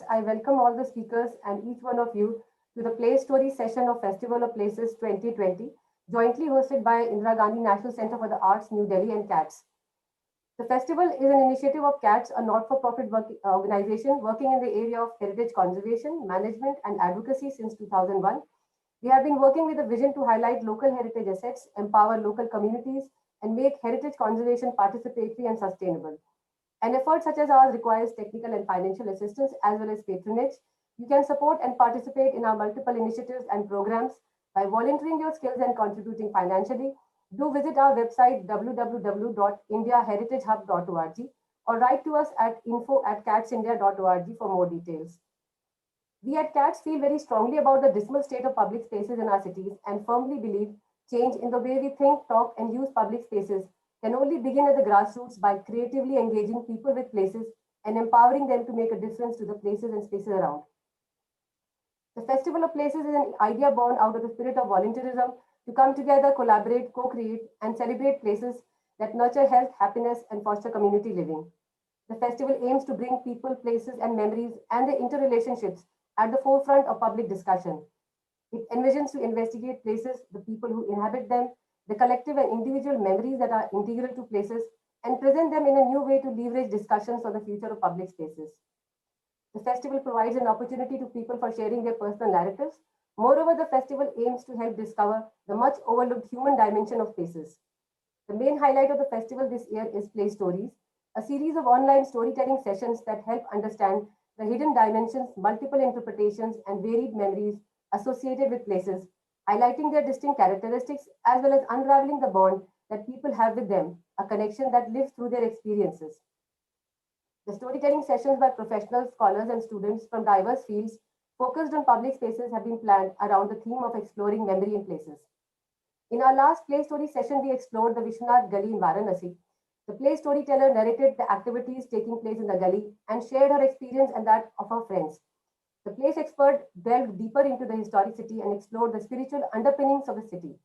I welcome all the speakers and each one of you to the Play Story session of Festival of Places 2020, jointly hosted by Indira Gandhi National Center for the Arts, New Delhi and CATS. The festival is an initiative of CATS, a not-for-profit organization working in the area of heritage conservation, management and advocacy since 2001. We have been working with a vision to highlight local heritage assets, empower local communities, and make heritage conservation participatory and sustainable. An effort such as ours requires technical and financial assistance as well as patronage. You can support and participate in our multiple initiatives and programs by volunteering your skills and contributing financially. Do visit our website www.indiaheritagehub.org or write to us at info@catsindia.org for more details. We at CATS feel very strongly about the dismal state of public spaces in our cities and firmly believe change in the way we think, talk, and use public spaces can only begin at the grassroots by creatively engaging people with places and empowering them to make a difference to the places and spaces around. The Festival of Places is an idea born out of the spirit of volunteerism to come together, collaborate, co-create, and celebrate places that nurture health, happiness, and foster community living. The festival aims to bring people, places, and memories and their interrelationships at the forefront of public discussion. It envisions to investigate places, the people who inhabit them, the collective and individual memories that are integral to places, and present them in a new way to leverage discussions on the future of public spaces. The festival provides an opportunity to people for sharing their personal narratives. Moreover, the festival aims to help discover the much overlooked human dimension of places. The main highlight of the festival this year is Play Stories, a series of online storytelling sessions that help understand the hidden dimensions, multiple interpretations, and varied memories associated with places, highlighting their distinct characteristics as well as unraveling the bond that people have with them, a connection that lives through their experiences. The storytelling sessions by professionals, scholars, and students from diverse fields focused on public spaces have been planned around the theme of exploring memory in places. In our last Play Story session, we explored the Vishwanath Gully in Varanasi. The play storyteller narrated the activities taking place in the gully and shared her experience and that of her friends. The place expert delved deeper into the historicity and explored the spiritual underpinnings of the city.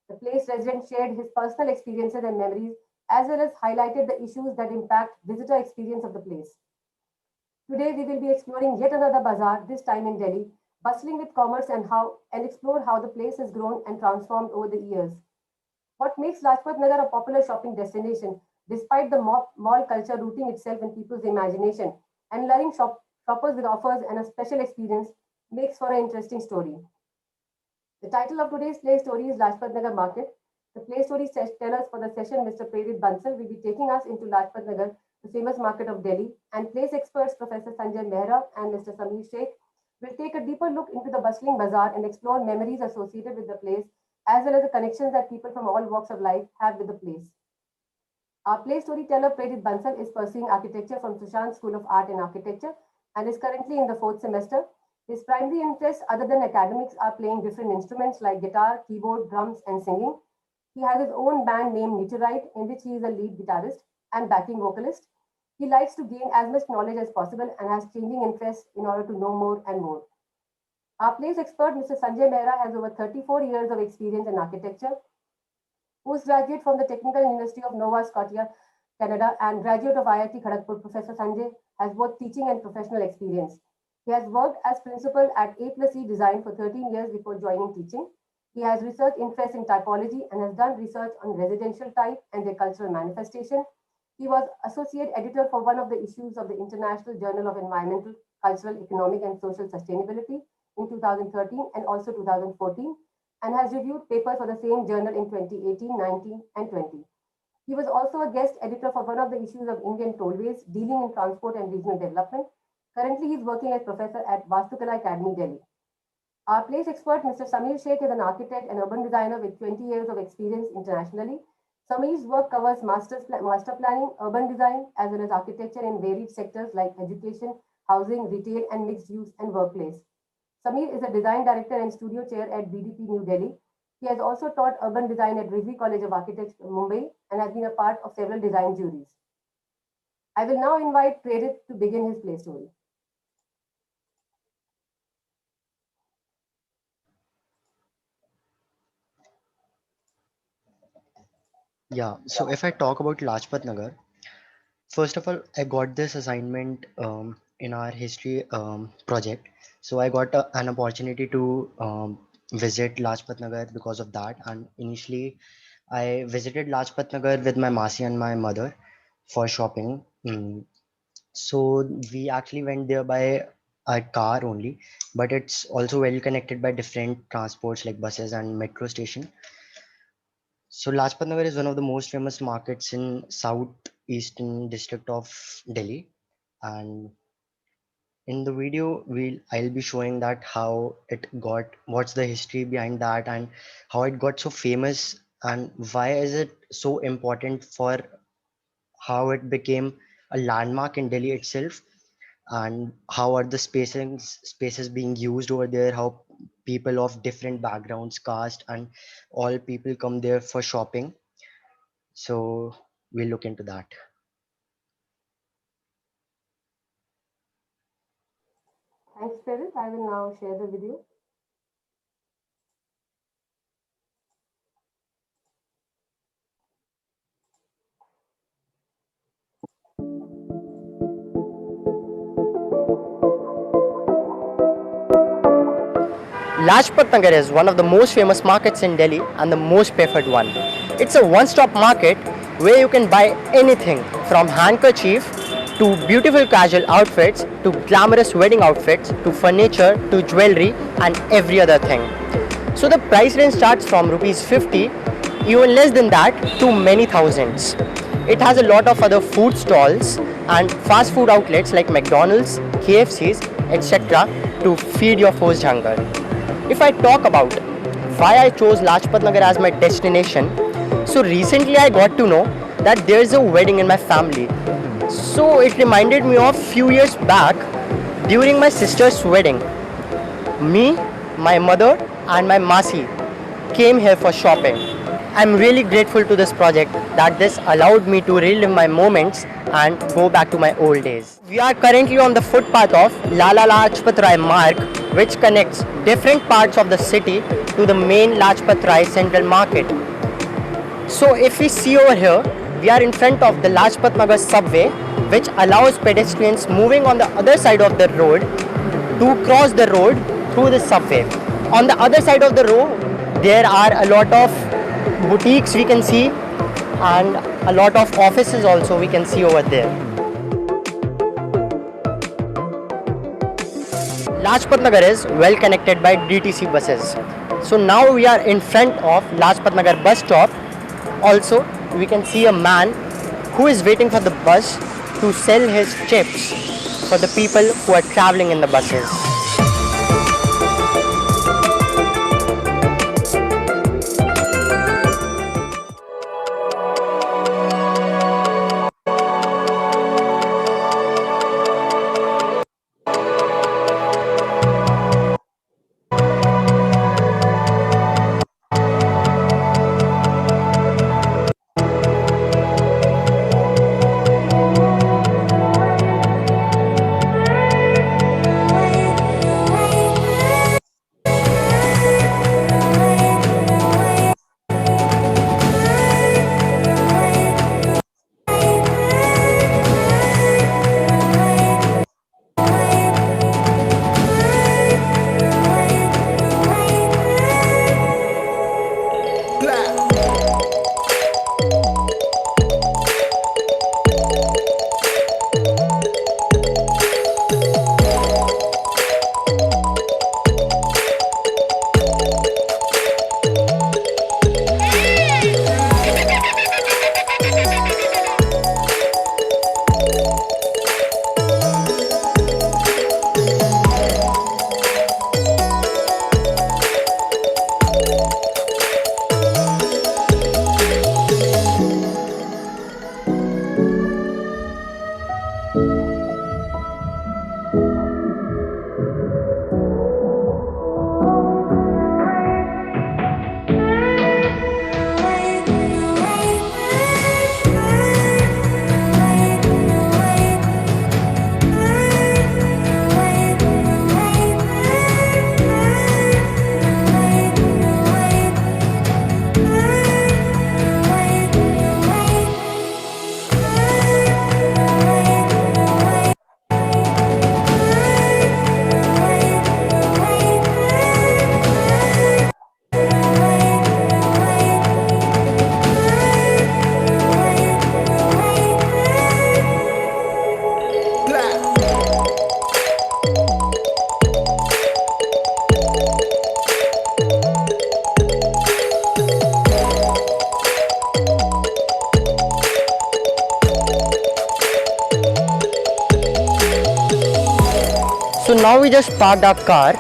The place resident shared his personal experiences and memories, as well as highlighted the issues that impact visitor experience of the place. Today, we will be exploring yet another bazaar, this time in Delhi, bustling with commerce and explore how the place has grown and transformed over the years. What makes Lajpat Nagar a popular shopping destination, despite the mall culture rooting itself in people's imagination and luring shoppers with offers and a special experience, makes for an interesting story. The title of today's play story is Lajpat Nagar Market. The play story tellers for the session, Mr. Prerit Bansal, will be taking us into Lajpat Nagar, the famous market of Delhi, and place experts Professor Sanjay Mehra and Mr. Sameer Sheikh will take a deeper look into the bustling bazaar and explore memories associated with the place, as well as the connections that people from all walks of life have with the place. Our play storyteller Prerit Bansal is pursuing architecture from Sushant School of Art and Architecture and is currently in the 4th semester. His primary interests, other than academics, are playing different instruments like guitar, keyboard, drums, and singing. He has his own band named Meteorite, in which he is a lead guitarist and backing vocalist. He likes to gain as much knowledge as possible and has changing interests in order to know more and more. Our place expert, Mr. Sanjay Mehra, has over 34 years of experience in architecture. Postgraduate from the Technical University of Nova Scotia, Canada, and graduate of IIT Kharagpur, Professor Sanjay has both teaching and professional experience. He has worked as principal at A+E Design for 13 years before joining teaching. He has research interest in typology and has done research on residential type and their cultural manifestation. He was associate editor for one of the issues of the International Journal of Environmental, Cultural, Economic, and Social Sustainability in 2013 and also 2014, and has reviewed papers for the same journal in 2018, 19, and 20. He was also a guest editor for one of the issues of Indian Tollways, dealing in transport and regional development. Currently, he is working as professor at Vastukala Academy, Delhi. Our place expert, Mr. Sameer Sheikh, is an architect and urban designer with 20 years of experience internationally. Sameer's work covers master planning, urban design, as well as architecture in varied sectors like education, housing, retail, and mixed use and workplace. Sameer is a design director and studio chair at BDP New Delhi. He has also taught urban design at Rizvi College of Architects, Mumbai, and has been a part of several design juries. I will now invite Prerit to begin his play story. Yeah, so if I talk about Lajpat Nagar, first of all, I got this assignment in our history project. So I got an opportunity to visit Lajpat Nagar because of that. And initially, I visited Lajpat Nagar with my Masi and my mother for shopping. So we actually went there by a car only, but it's also well connected by different transports like buses and metro station. So Lajpat Nagar is one of the most famous markets in southeastern district of Delhi, and in the video I'll be showing that how it got, what's the history behind that, and how it got so famous, and why is it so important for how it became a landmark in Delhi itself, and how are the spaces being used over there, how people of different backgrounds, caste, and all people come there for shopping. So we'll look into that. Thanks, Ferit. I will now share the video. Lajpat Nagar is one of the most famous markets in Delhi and the most preferred one. It's a one-stop market where you can buy anything from handkerchief to beautiful casual outfits to glamorous wedding outfits to furniture to jewelry and every other thing. So the price range starts from rupees 50, even less than that, to many thousands. It has a lot of other food stalls and fast food outlets like McDonald's, KFCs, etc. to feed your forced hunger. If I talk about why I chose Lajpat Nagar as my destination, so recently I got to know that there is a wedding in my family. So it reminded me of few years back during my sister's wedding. Me, my mother, and my Masi came here for shopping. I'm really grateful to this project that this allowed me to relive my moments and go back to my old days. We are currently on the footpath of Lala Lajpat Rai Marg, which connects different parts of the city to the main Lajpat Rai Central Market. So if we see over here, we are in front of the Lajpat Nagar subway, which allows pedestrians moving on the other side of the road to cross the road through the subway. On the other side of the road, there are a lot of boutiques we can see and a lot of offices also we can see over there. Lajpat Nagar is well connected by DTC buses. So now we are in front of Lajpat Nagar bus stop. Also, we can see a man who is waiting for the bus to sell his chips for the people who are traveling in the buses. now we just parked our car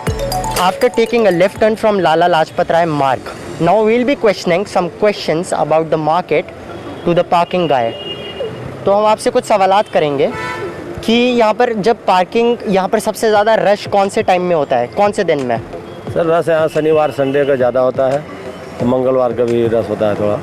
after taking a left turn from Lala Lajpat Rai Marg. Now we'll be questioning some questions about the market to the parking guy. तो हम आपसे कुछ सवालात करेंगे कि यहाँ पर जब पार्किंग यहाँ पर सबसे ज़्यादा रश कौन से टाइम में होता है, कौन से दिन में? सर रश यहाँ शनिवार संडे का ज़्यादा होता है, तो मंगलवार का भी रश होता है थोड़ा।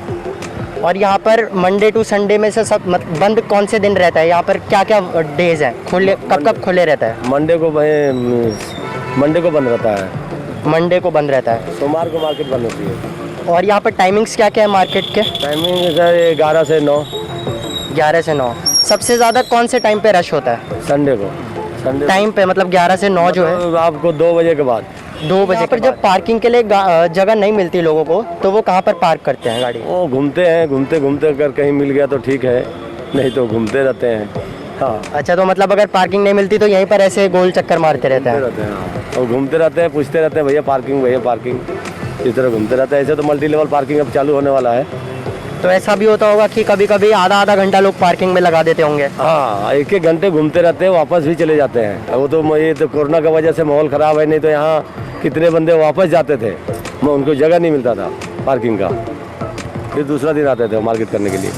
और यहाँ पर मंडे टू संडे में से सब बंद कौन से दिन रहता है? यहाँ पर क्या क्या डेज हैं खुले, कब कब खुले रहता है? मंडे को बंद रहता है। मंडे को बंद रहता है। सोमवार को मार्केट बंद होती है। और यहाँ पर टाइमिंग्स क्या क्या है मार्केट के? टाइमिंग सर 11 से 9। 11 से 9। सबसे ज़्यादा कौन से टाइम पे रश होता है? संडे को। संडे टाइम पे मतलब 11 से 9 जो है आपको 2 बजे के बाद। 2 बजे पर जब पार्किंग के लिए जगह नहीं मिलती लोगों को तो वो कहाँ पर पार्क करते हैं गाड़ी? वो घूमते हैं, घूमते घूमते अगर कहीं मिल गया तो ठीक है, नहीं तो घूमते रहते हैं। हाँ। अच्छा, तो मतलब अगर पार्किंग नहीं मिलती तो यहीं पर ऐसे गोल चक्कर मारते रहते हैं? और घूमते रहते हैं, पूछते रहते हैं भैया पार्किंग, इस तरह घूमते रहते हैं। ऐसे तो मल्टी लेवल पार्किंग अब चालू होने वाला है। तो ऐसा भी होता होगा कि कभी कभी आधा घंटा लोग पार्किंग में लगा देते होंगे? हाँ, 1-1 घंटे घूमते रहते हैं, वापस भी चले जाते हैं। वो तो ये तो कोरोना की वजह से माहौल ख़राब है, नहीं तो यहाँ कितने बंदे वापस जाते थे, उनको जगह नहीं मिलता था पार्किंग का, फिर दूसरा दिन आते थे मार्केट करने के लिए,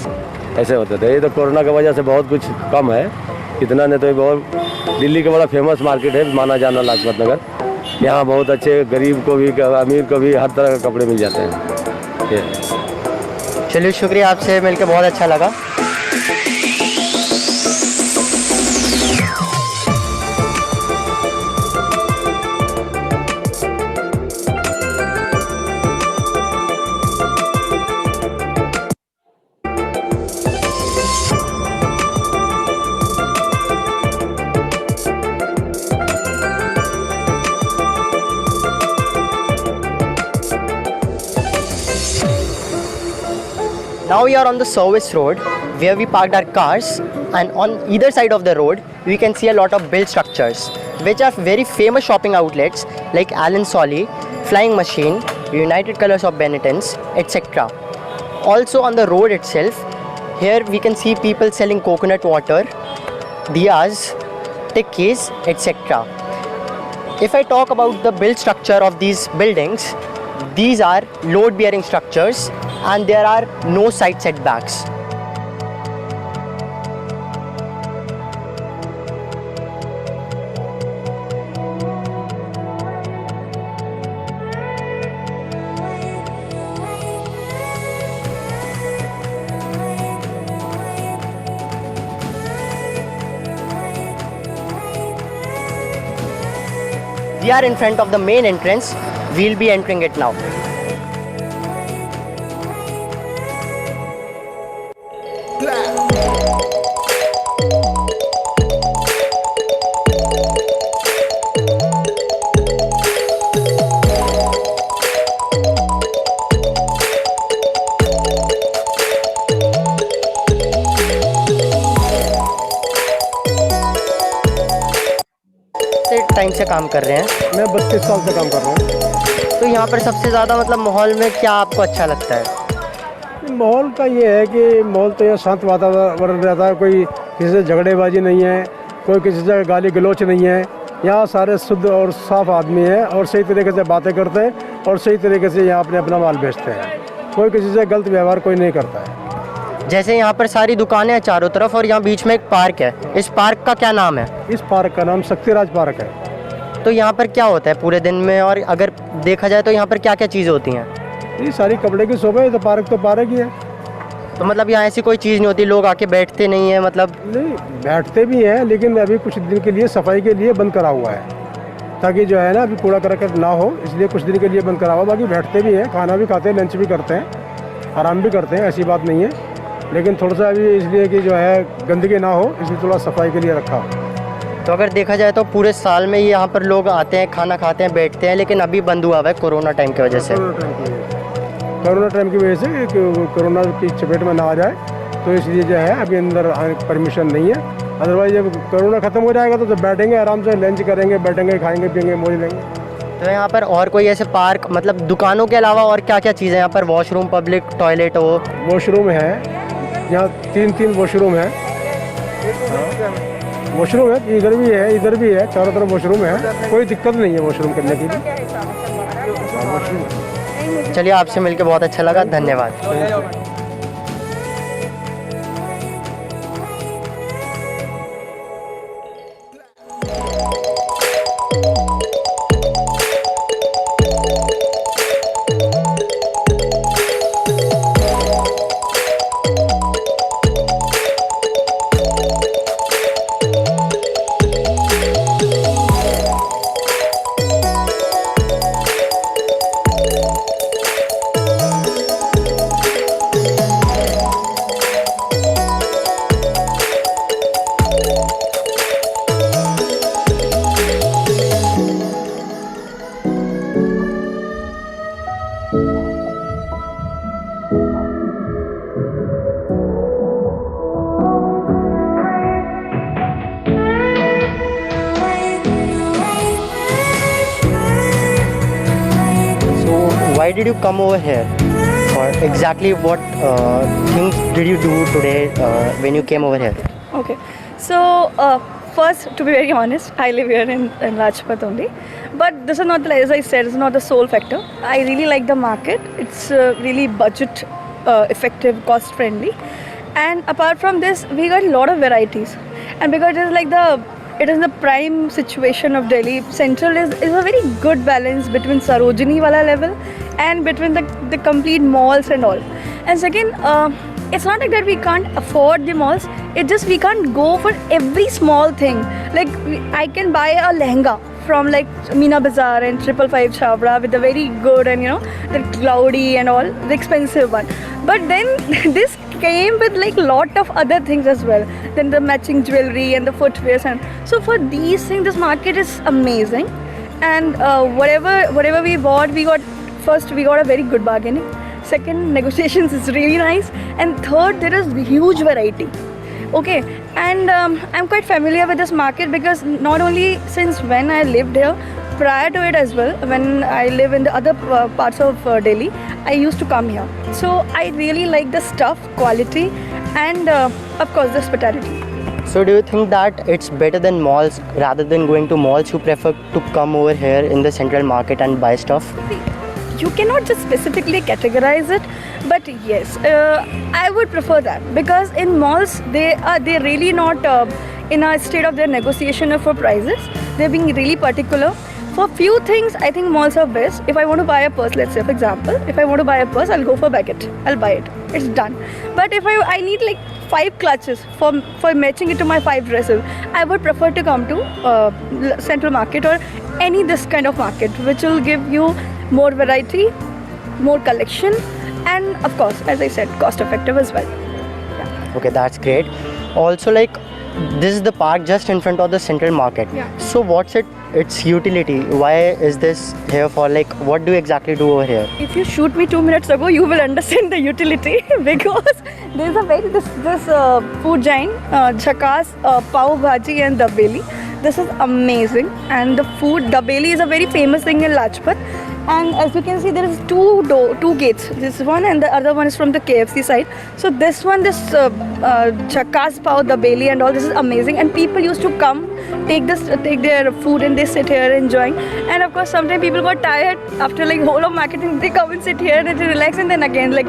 ऐसे होते थे। ये तो कोरोना की वजह से बहुत कुछ कम है, इतना नहीं तो ये बहुत दिल्ली का बड़ा फेमस मार्केट है माना जाना लाजपत नगर। यहाँ बहुत अच्छे गरीब को भी अमीर को भी हर तरह के कपड़े मिल जाते हैं। चलिए, शुक्रिया, आपसे मिलकर बहुत अच्छा लगा। Now we are on the service road where we parked our cars, and on either side of the road we can see a lot of built structures which are very famous shopping outlets like Allen Solly, Flying Machine, United Colors of Benetton's, etc. Also on the road itself, here we can see people selling coconut water, diyas, tikkis, etc. If I talk about the build structure of these buildings, these are load bearing structures and there are no side setbacks. We are in front of the main entrance. We'll be entering it now. Time से काम कर रहे हैं? मैं 32 साल से काम कर रहा हूँ। तो यहाँ पर सबसे ज़्यादा मतलब माहौल में क्या आपको अच्छा लगता है? माहौल का ये है कि माहौल तो यहाँ शांत वातावरण रहता है, कोई किसी से झगड़ेबाजी नहीं है, कोई किसी से गाली गलौच नहीं है। यहाँ सारे शुद्ध और साफ आदमी हैं और सही तरीके से बातें करते हैं और सही तरीके से यहाँ अपना माल बेचते हैं। कोई किसी से गलत व्यवहार कोई नहीं करता है। जैसे यहाँ पर सारी दुकानें हैं चारों तरफ और यहाँ बीच में एक पार्क है, इस पार्क का क्या नाम है? इस पार्क का नाम शक्तिराज पार्क है। तो यहाँ पर क्या होता है पूरे दिन में, और अगर देखा जाए तो यहाँ पर क्या क्या चीज़ें होती हैं? ये सारी कपड़े की शॉप है, तो पार्क ही है। तो मतलब यहाँ ऐसी कोई चीज़ नहीं होती, लोग आके बैठते नहीं है? मतलब नहीं, बैठते भी हैं लेकिन अभी कुछ दिन के लिए सफाई के लिए बंद करा हुआ है, ताकि जो है ना अभी कूड़ा करकट ना हो, इसलिए कुछ दिन के लिए बंद करा हुआ। बाकी बैठते भी हैं, खाना भी खाते हैं, लंच भी करते हैं, आराम भी करते हैं, ऐसी बात नहीं है। लेकिन थोड़ा सा अभी इसलिए कि जो है गंदगी ना हो, इसलिए थोड़ा सफाई के लिए रखा। तो अगर देखा जाए तो पूरे साल में यहाँ पर लोग आते हैं, खाना खाते हैं, बैठते हैं, लेकिन अभी बंद हुआ है कोरोना टाइम की वजह से। कोरोना टाइम की वजह से कोरोना की चपेट में ना आ जाए, तो इसलिए जो है अभी अंदर आने की परमिशन नहीं है। अदरवाइज जब कोरोना ख़त्म हो जाएगा तो बैठेंगे, आराम से लंच करेंगे, बैठेंगे, खाएंगे, पियेंगे, मौज लेंगे। तो यहाँ पर और कोई ऐसे पार्क, मतलब दुकानों के अलावा और क्या क्या चीज़ें यहाँ पर? वॉशरूम, पब्लिक टॉयलेट हो? वॉशरूम है, यहाँ 3 वॉशरूम है। वॉशरूम है, इधर भी है, चारों तरफ वॉशरूम है, कोई दिक्कत नहीं है वॉशरूम करने की भी। चलिए, आपसे मिलकर बहुत अच्छा लगा, धन्यवाद। Why did you come over here? Or exactly what things did you do today when you came over here? Okay, so first, to be very honest, I live here in Lajpat only. But this is not, as I said, it's not the sole factor. I really like the market. It's really budget effective, cost friendly. And apart from this, we got a lot of varieties. And because it is the prime situation of Delhi. Central is a very good balance between Sarojini wala level and between the complete malls and all. And second, it's not like that we can't afford the malls. It's just we can't go for every small thing. Like I can buy a lehenga from like Meena Bazaar and 555 Chhabra with the very good and the cloudy and all, the expensive one. But then this came with like lot of other things as well. Then the matching jewelry and the footwear, and so for these things, this market is amazing. And whatever we bought, we got a very good bargaining. Second, negotiations is really nice. And third, there is huge variety. Okay, and I'm quite familiar with this market because not only since when I lived here, prior to it as well, when I live in the other parts of Delhi, I used to come here. So I really like the stuff, quality, and of course the hospitality. So do you think that it's better than malls rather than going to malls? You prefer to come over here in the central market and buy stuff? You cannot just specifically categorize it, but yes, I would prefer that because in malls they're really not in a state of their negotiation of for prices. They're being really particular. For few things, I think malls are best. If I want to buy a purse, let's say for example, if I want to buy a purse, I'll go for baguette. I'll buy it. It's done. But if I need like 5 clutches for matching it to my 5 dresses, I would prefer to come to Central Market or any this kind of market, which will give you more variety, more collection, and of course, as I said, cost effective as well. Yeah. Okay, that's great. Also, like, this is the park just in front of the central market. Yeah. So what's its utility? Why is this here for? Like, what do you exactly do over here? If you shoot me 2 minutes ago, you will understand the utility because there's a this food giant, Jhakas, Pav Bhaji and Dabeli. This is amazing, and the food, Dabeli is a very famous thing in Lajpat. And as you can see, there is two gates. This one and the other one is from the KFC side. So this Jhakas Pav, Dabeli and all, this is amazing. And people used to come, take their food and they sit here enjoying. And of course, sometimes people got tired after like whole of marketing. They come and sit here and they relax. And then again, like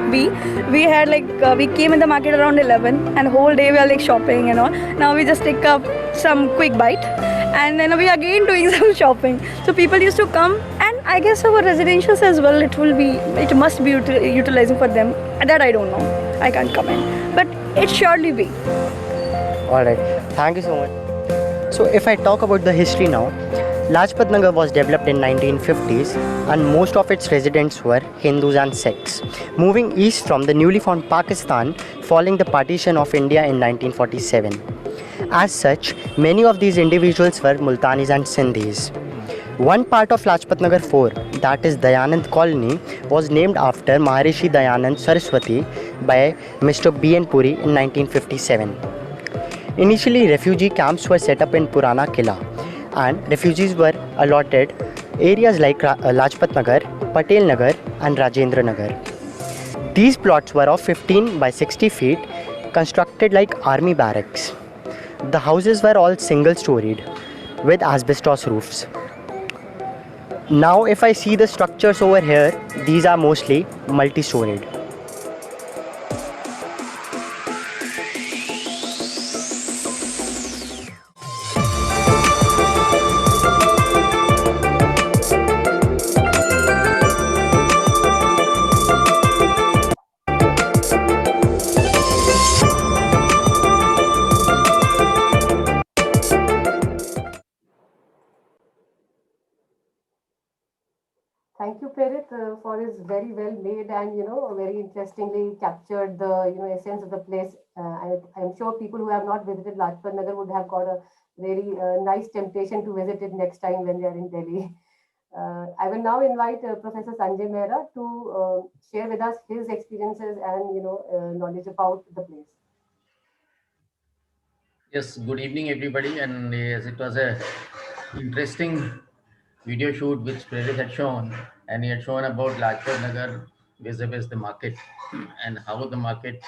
we had like we came in the market around 11 and whole day we are like shopping and all. Now we just take up some quick bite and then we again doing some shopping. So people used to come, and I guess our residentials as well, it must be utilizing for them. That I don't know, I can't comment, but it surely be. Alright, thank you so much. So if I talk about the history now, Lajpat Nagar was developed in 1950s and most of its residents were Hindus and Sikhs, moving east from the newly found Pakistan following the partition of India in 1947. As such, many of these individuals were Multanis and Sindhis. One part of Lajpat Nagar 4, that is Dayanand Colony, was named after Maharishi Dayanand Saraswati by Mr. B.N. Puri in 1957. Initially, refugee camps were set up in Purana Killa, and refugees were allotted areas like Lajpat Nagar, Patel Nagar and Rajendra Nagar. These plots were of 15 by 60 feet, constructed like army barracks. The houses were all single storied with asbestos roofs. Now, if I see the structures over here, these are mostly multi storied. Thank you, Prerit, for his very well made and very interestingly captured the essence of the place. I'm sure people who have not visited Lajpat Nagar would have got a very nice temptation to visit it next time when they are in Delhi. I will now invite Professor Sanjay Mehra to share with us his experiences and knowledge about the place. Yes, good evening, everybody. And yes, it was a interesting video shoot which Prerit had shown, and he had shown about Lajpat Nagar vis-a-vis the market and how the market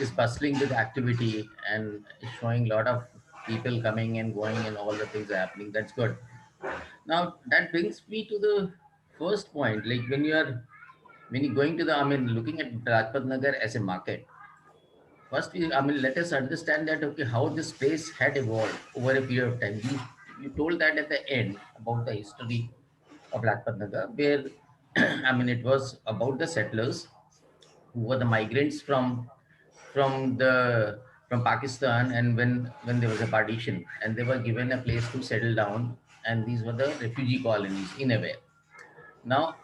is bustling with activity and showing a lot of people coming and going and all the things are happening. That's good. Now that brings me to the first point, like when you're going to the, I mean, looking at Lajpat Nagar as a market. First, I mean, let us understand that okay, how this place had evolved over a period of time. You told that at the end about the history of Lajpat Nagar, where I mean, it was about the settlers who were the migrants from the from Pakistan, and when there was a partition, and they were given a place to settle down, and these were the refugee colonies in a way. Now,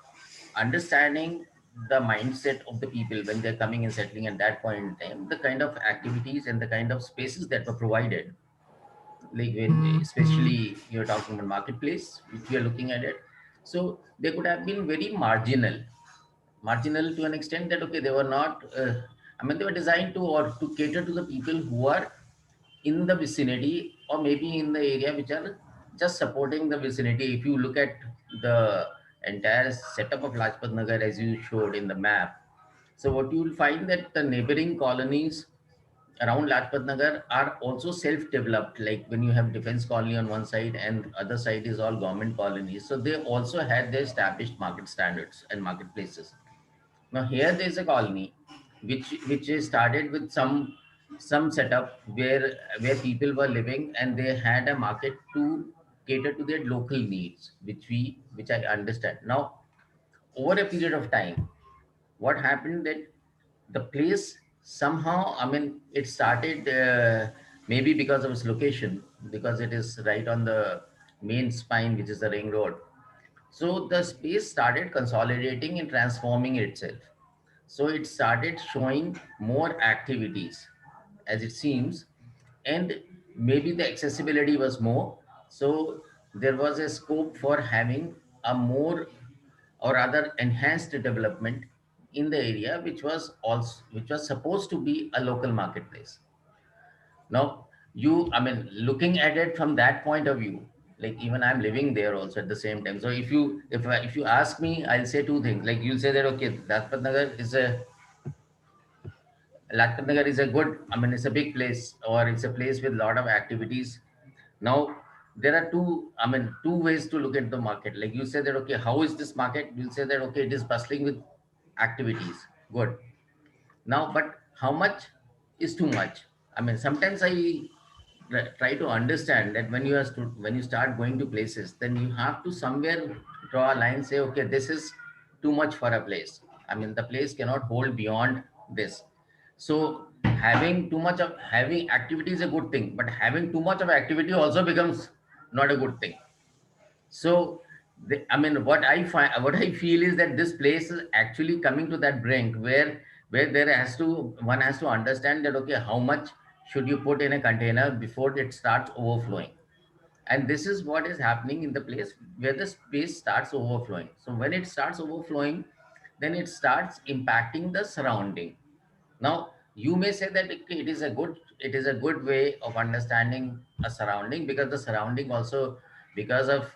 understanding the mindset of the people when they're coming and settling at that point in time, the kind of activities and the kind of spaces that were provided, like when especially you're talking about marketplace, if we are looking at it, so they could have been very marginal to an extent that okay, they were not. I mean, they were designed to or to cater to the people who are in the vicinity or maybe in the area which are just supporting the vicinity. If you look at the entire setup of Lajpat Nagar as you showed in the map, so what you will find that the neighboring colonies around Lajpat Nagar are also self-developed. Like when you have defense colony on one side and other side is all government colonies, so they also had their established market standards and marketplaces. Now here there is a colony which is started with some setup where people were living and they had a market to cater to their local needs, which I understand. Now over a period of time, what happened that the place somehow, I mean, it started maybe because of its location, because it is right on the main spine, which is the ring road. So the space started consolidating and transforming itself. So it started showing more activities as it seems, and maybe the accessibility was more. So there was a scope for having a more or rather enhanced development in the area, which was supposed to be a local marketplace. Now, I mean, looking at it from that point of view, like even I'm living there also at the same time. So if you ask me, I'll say two things. Like you'll say that okay, Lajpat Nagar is a good, I mean, it's a big place or it's a place with a lot of activities. Now, there are two ways to look at the market. Like you say that, okay, how is this market? You'll say that, okay, it is bustling with activities. Good. Now, but how much is too much? I mean, sometimes I try to understand that when you start going to places, then you have to somewhere draw a line, say, okay, this is too much for a place. I mean, the place cannot hold beyond this. So having activity is a good thing, but having too much of activity also becomes not a good thing. So, I mean, what I feel is that this place is actually coming to that brink where one has to understand that okay, how much should you put in a container before it starts overflowing, and this is what is happening in the place where the space starts overflowing. So when it starts overflowing, then it starts impacting the surrounding. Now, you may say that okay, it is a good way of understanding a surrounding because the surrounding also, because of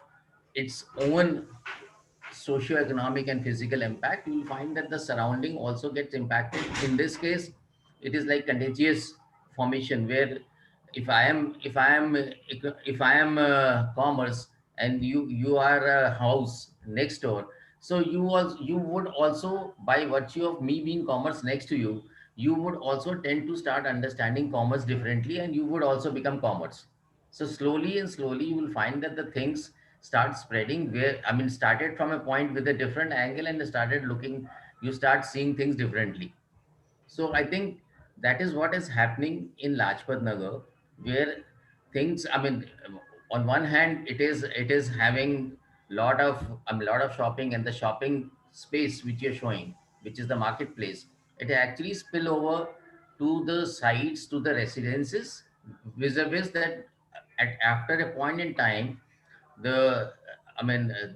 its own socio-economic and physical impact, you will find that the surrounding also gets impacted. In this case, it is like contagious formation where if I am commerce, and you are a house next door, so you would also, by virtue of me being commerce next to you, you would also tend to start understanding commerce differently, and you would also become commerce. So slowly and slowly you will find that the things start spreading, where I mean started from a point with a different angle, and started looking, you start seeing things differently. So I think that is what is happening in Lajpat Nagar, where things, I mean, on one hand, it is having lot of shopping, and the shopping space which you're showing, which is the marketplace, it actually spill over to the sites, to the residences, vis-a-vis that after a point in time, the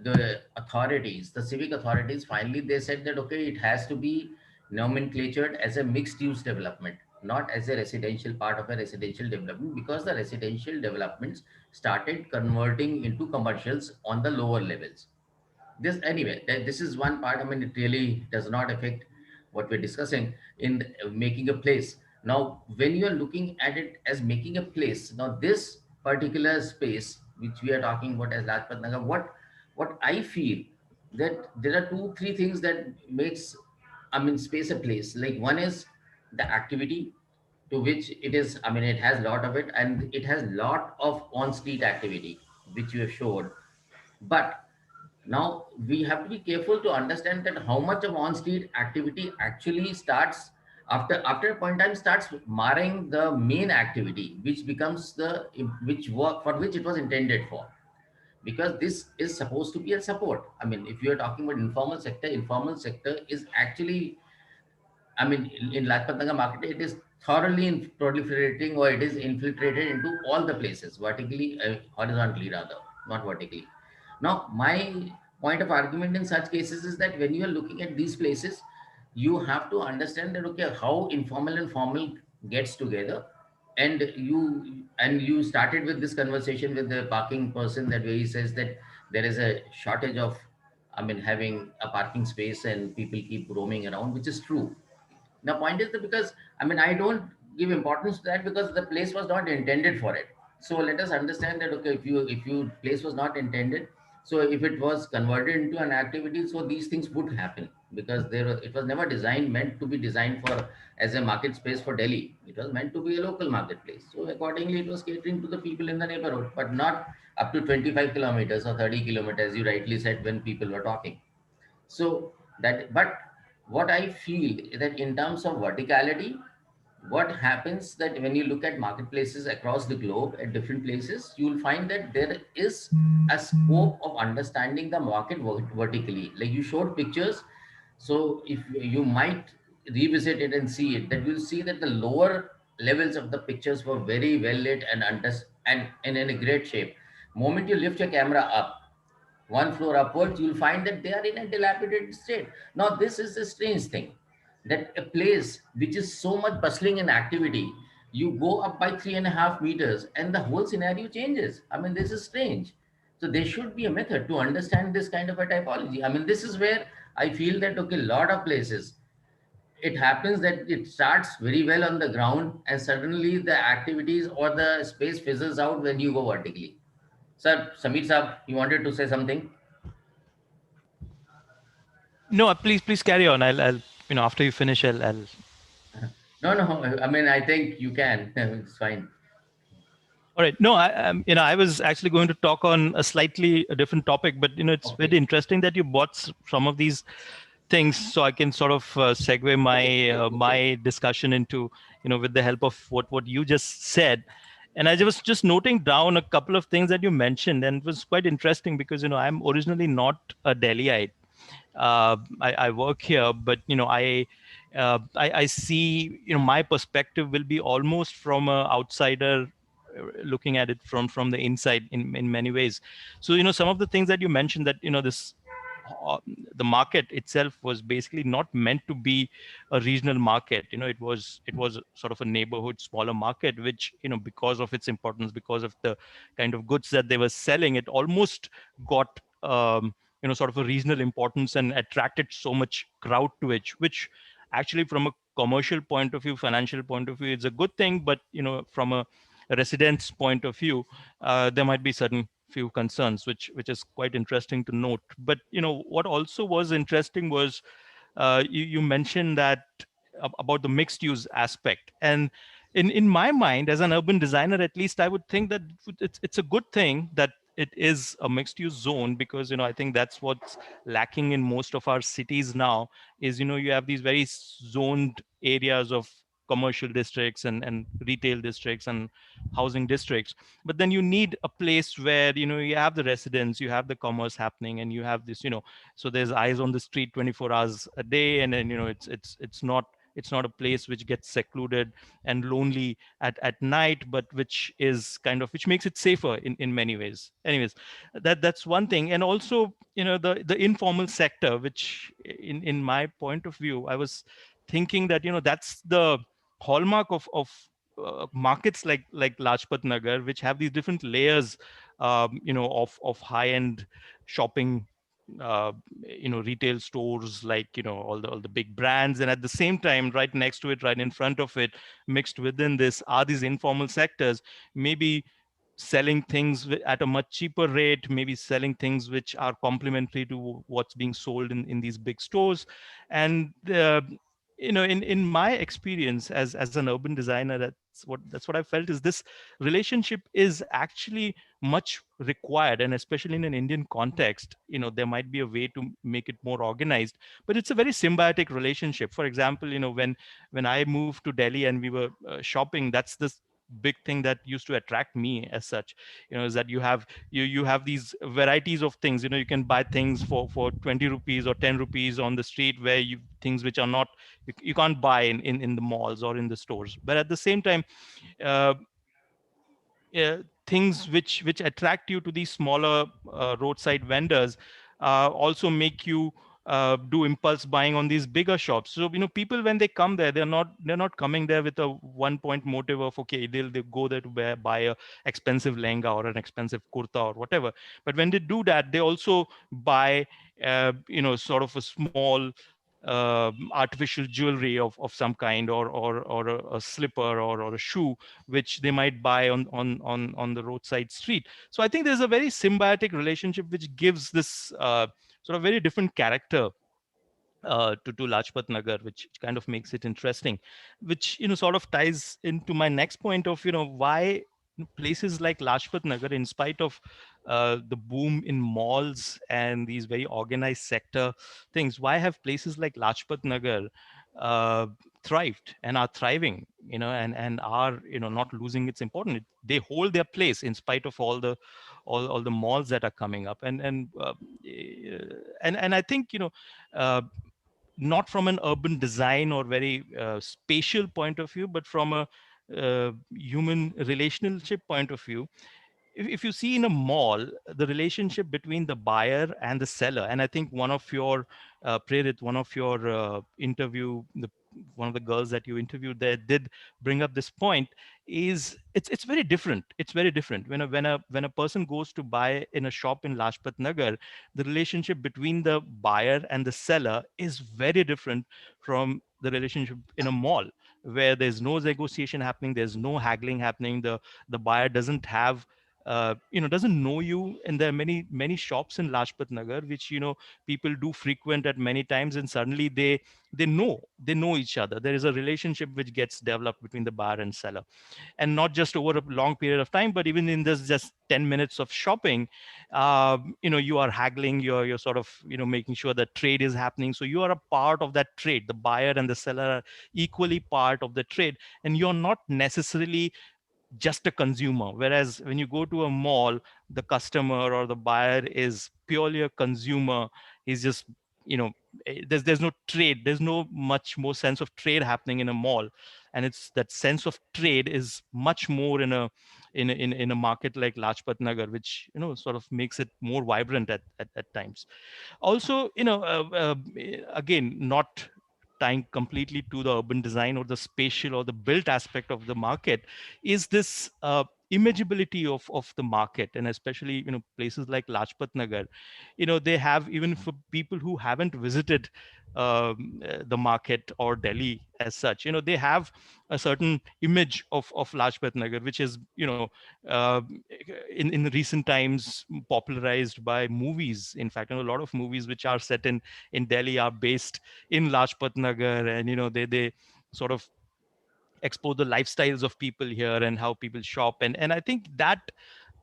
the authorities, the civic authorities, finally they said that okay, it has to be nomenclatured as a mixed use development, not as a residential part of a residential development, because the residential developments started converting into commercials on the lower levels. This anyway, this is one part. I mean, it really does not affect what we're discussing in making a place. Now when you are looking at it as making a place, now this particular space which we are talking about as Lajpat Nagar, what I feel, that there are two three things that makes, I mean, space a place. Like one is the activity to which it is, I mean, it has a lot of it, and it has lot of on street activity which you have showed. But now we have to be careful to understand that how much of on-street activity actually starts after a point in time, starts marring the main activity, which becomes the which work for which it was intended for. Because this is supposed to be a support. I mean, if you are talking about informal sector is actually, I mean, in Lajpat Nagar market, it is thoroughly proliferating, or it is infiltrated into all the places, vertically, horizontally rather, not vertically. Now, my point of argument in such cases is that when you are looking at these places, you have to understand that okay, how informal and formal gets together, and you started with this conversation with the parking person, that where he says that there is a shortage of, I mean, having a parking space, and people keep roaming around, which is true. The point is that because, I mean, I don't give importance to that, because the place was not intended for it. So let us understand that okay, if you place was not intended, so if it was converted into an activity, so these things would happen, because it was never designed meant to be designed for as a market space for Delhi. It was meant to be a local marketplace, so accordingly it was catering to the people in the neighborhood, but not up to 25 kilometers or 30 kilometers, you rightly said, when people were talking. So that, but what I feel is that in terms of verticality, what happens that when you look at marketplaces across the globe at different places, you will find that there is a scope of understanding the market vertically. Like you showed pictures, so if you might revisit it and see it, that you'll see that the lower levels of the pictures were very well lit and in a great shape. Moment you lift your camera up one floor upwards, you'll find that they are in a dilapidated state. Now, this is the strange thing, that a place which is so much bustling in activity, you go up by 3.5 meters and the whole scenario changes. I mean, this is strange. So there should be a method to understand this kind of a typology. I mean, this is where I feel that, okay, a lot of places, it happens that it starts very well on the ground and suddenly the activities or the space fizzles out when you go vertically. Sir, Samir Saab, you wanted to say something? No, please carry on. I'll after you finish, I'll. No, no. I mean, I think you can. It's fine. All right. No, I was actually going to talk on a slightly different topic, but it's Okay. very interesting that you bought some of these things, so I can sort of segue my discussion into, with the help of what you just said. And I was just noting down a couple of things that you mentioned, and it was quite interesting because I'm originally not a Delhiite. I work here, but I see, my perspective will be almost from a outsider looking at it from the inside in many ways. So some of the things that you mentioned, that this uh, the market itself was basically not meant to be a regional market. It was sort of a neighborhood smaller market, which because of its importance, because of the kind of goods that they were selling, it almost got sort of a regional importance and attracted so much crowd to it, which actually from a commercial point of view, financial point of view, it's a good thing. But from a a resident's point of view, there might be certain few concerns, which is quite interesting to note. But what also was interesting was you mentioned that about the mixed use aspect. And in my mind, as an urban designer, at least, I would think that it's a good thing that it is a mixed use zone, because I think that's what's lacking in most of our cities now. Is you have these very zoned areas of commercial districts and retail districts and housing districts, but then you need a place where you have the residents, you have the commerce happening, and you have this, so there's eyes on the street 24 hours a day. And then it's not a place which gets secluded and lonely at night, but which makes it safer in many ways. Anyways, that's one thing. And also, the informal sector, which in my point of view, I was thinking that that's the hallmark of markets like Lajpat Nagar, which have these different layers, of high end shopping, uh, retail stores, like all the big brands, and at the same time, right next to it, right in front of it, mixed within this, are these informal sectors, maybe selling things at a much cheaper rate, maybe selling things which are complementary to what's being sold in these big stores. And in my experience as an urban designer, that's what I felt, is this relationship is actually much required. And especially in an Indian context, there might be a way to make it more organized, but it's a very symbiotic relationship. For example, when I moved to Delhi and we were shopping, that's this big thing that used to attract me as such, is that you have these varieties of things. You can buy things for 20 rupees or 10 rupees on the street, where you things which are not, you can't buy in the malls or in the stores. But at the same time, uh, things which attract you to these smaller roadside vendors also make you do impulse buying on these bigger shops. So people, when they come there, they're not coming there with a one point motive of, okay, they'll go there to buy a expensive lehenga or an expensive kurta or whatever. But when they do that, they also buy sort of a small artificial jewelry of some kind, or a slipper, or a shoe, which they might buy on the roadside street. So I think there's a very symbiotic relationship which gives this sort of very different character to Lajpat Nagar, which kind of makes it interesting, which sort of ties into my next point of why places like Lajpat Nagar, in spite of the boom in malls and these very organized sector things, why have places like Lajpat Nagar uh, thrived and are thriving, and are not losing its importance. They hold their place in spite of all the malls that are coming up. And I think uh, not from an urban design or very spatial point of view, but from a human relationship point of view. If you see in a mall, the relationship between the buyer and the seller, and I think one of your Prerit, one of your one of the girls that you interviewed there did bring up this point, is it's very different. It's very different when a person goes to buy in a shop in Lajpat Nagar. The relationship between the buyer and the seller is very different from the relationship in a mall, where there's no negotiation happening, there's no haggling happening. The buyer doesn't have doesn't know you. And there are many shops in Lajpat Nagar which people do frequent at many times, and suddenly they know each other. There is a relationship which gets developed between the buyer and seller, and not just over a long period of time, but even in this just 10 minutes of shopping, you are haggling, you're sort of making sure that trade is happening. So you are a part of that trade. The buyer and the seller are equally part of the trade, and you're not necessarily just a consumer. Whereas when you go to a mall, the customer or the buyer is purely a consumer. He's just you know there's no trade, there's no much more sense of trade happening in a mall. And it's that sense of trade is much more in a market like Lajpat Nagar, which sort of makes it more vibrant at times. Also, again, not tying completely to the urban design or the spatial or the built aspect of the market, is this imageability of the market, and especially places like Lajpat Nagar, they have, even for people who haven't visited the market or Delhi as such, they have a certain image of Lajpat Nagar, which is uh, in recent times popularized by movies. In fact, a lot of movies which are set in Delhi are based in Lajpat Nagar, and they sort of expose the lifestyles of people here and how people shop, and I think that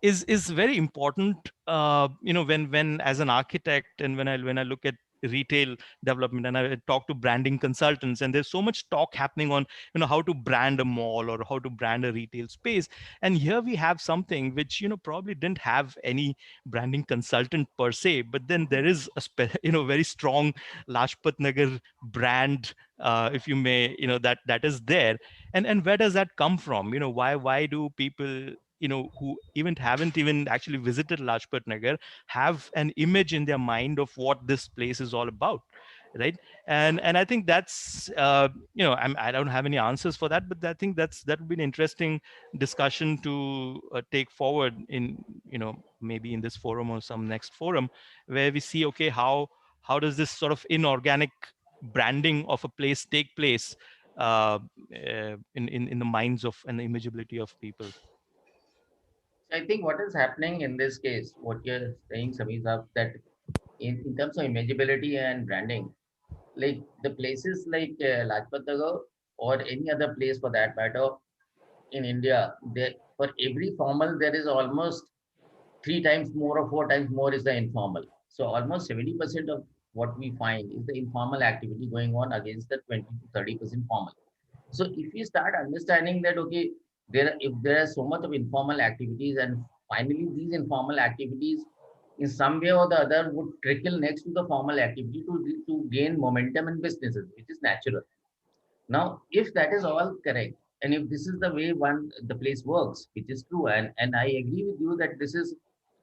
is very important, when as an architect, and when I look at retail development, and I talk to branding consultants, and there's so much talk happening on how to brand a mall or how to brand a retail space. And here we have something which probably didn't have any branding consultant per se, but then there is a very strong Lajpat Nagar brand, if you may, that is there. And where does that come from? Why do people who even haven't even actually visited Lajpat Nagar have an image in their mind of what this place is all about, right? And I think that's I don't have any answers for that, but I think that would be an interesting discussion to take forward in maybe in this forum or some next forum, where we see, okay, how does this sort of inorganic branding of a place take place in the minds of and the imageability of people. I think what is happening in this case, what you're saying, Samita, that in terms of imageability and branding, like the places like Lajpat Nagar or any other place for that matter in India, there for every formal there is almost three times more or four times more is the informal. So almost 70% of what we find is the informal activity going on against the 20 to 30% formal. So if you start understanding that, okay, if there are so much of informal activities, and finally these informal activities in some way or the other would trickle next to the formal activity to gain momentum in businesses, which is natural. Now, if that is all correct, and if this is the way the place works, which is true, and I agree with you that this is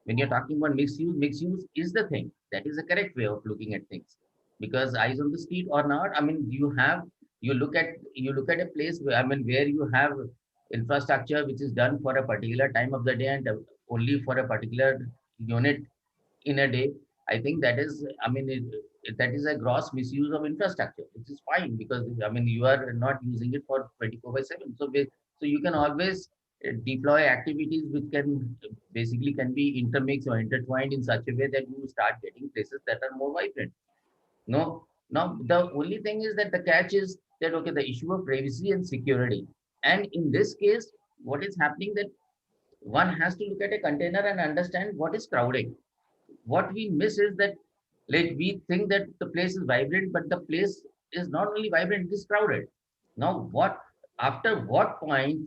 when you're talking about mixed use is the thing. That is the correct way of looking at things. Because eyes on the street or not, I mean, you look at a place where, I mean, where you have infrastructure which is done for a particular time of the day and only for a particular unit in a day. I think that is, I mean, that is a gross misuse of infrastructure, which is fine because, I mean, you are not using it for 24 by 7. So you can always deploy activities which can basically can be intermixed or intertwined in such a way that you start getting places that are more vibrant. No, now the only thing is that the catch is that, okay, the issue of privacy and security. And in this case, what is happening that one has to look at a container and understand what is crowding. What we miss is that, like, we think that the place is vibrant, but the place is not only vibrant, it is crowded. Now what, after what point,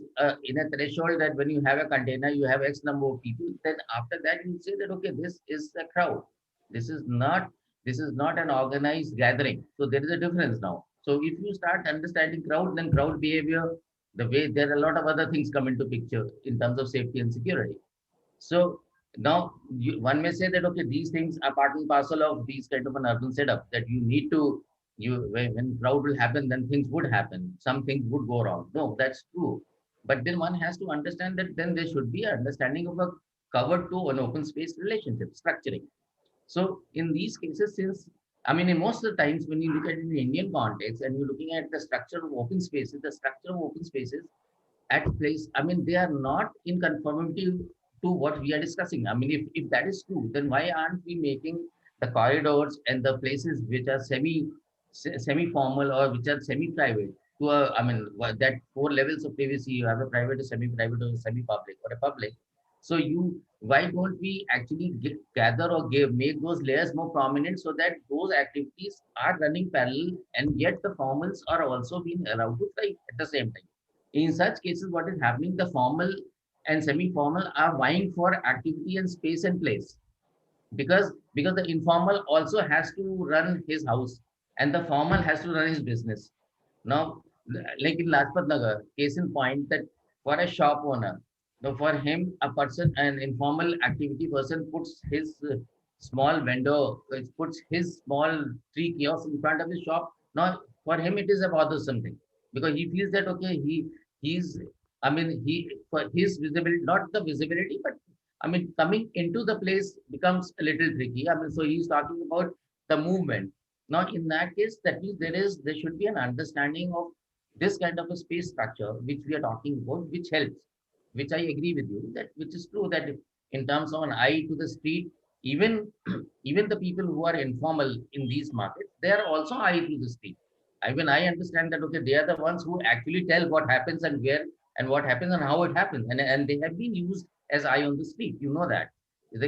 in a threshold that when you have a container you have x number of people, then after that you say that, okay, this is a crowd, this is not, this is not an organized gathering. So there is a difference now. So if you start understanding crowd, then crowd behavior, the way, there are a lot of other things come into picture in terms of safety and security. So now one may say that, okay, these things are part and parcel of these kind of an urban setup, that you need to, when crowd will happen, then things would happen. Some things would go wrong. No, that's true. But then one has to understand that then there should be an understanding of a covered to an open space relationship structuring. So in these cases, since, I mean, in most of the times when you look at it in the Indian context and you're looking at the structure of open spaces, the structure of open spaces at place, I mean, they are not in conformity to what we are discussing. I mean, if that is true, then why aren't we making the corridors and the places which are semi-formal or which are semi-private to a, I mean, that four levels of privacy, you have a private, a semi-private, or a semi-public, or a public. So why don't we actually gather or make those layers more prominent so that those activities are running parallel and yet the formals are also being allowed to thrive at the same time. In such cases, what is happening, the formal and semi-formal are vying for activity and space and place, because the informal also has to run his house and the formal has to run his business. Now, like in Lajpat Nagar, case in point, that for a shop owner, now for him, a person, an informal activity person puts his small vendor, puts his small tree kiosk in front of his shop. Now, for him, it is a bothersome thing because he feels that, okay, he's I mean, for his visibility, not the visibility, but I mean, coming into the place becomes a little tricky. I mean, so he's talking about the movement. Now, in that case, that means there should be an understanding of this kind of a space structure which we are talking about, which helps. Which I agree with you that which is true that in terms of an eye to the street, even even the people who are informal in these markets, they are also eye to the street. Even I understand that okay, they are the ones who actually tell what happens and where and what happens and how it happens. And they have been used as eye on the street. You know that.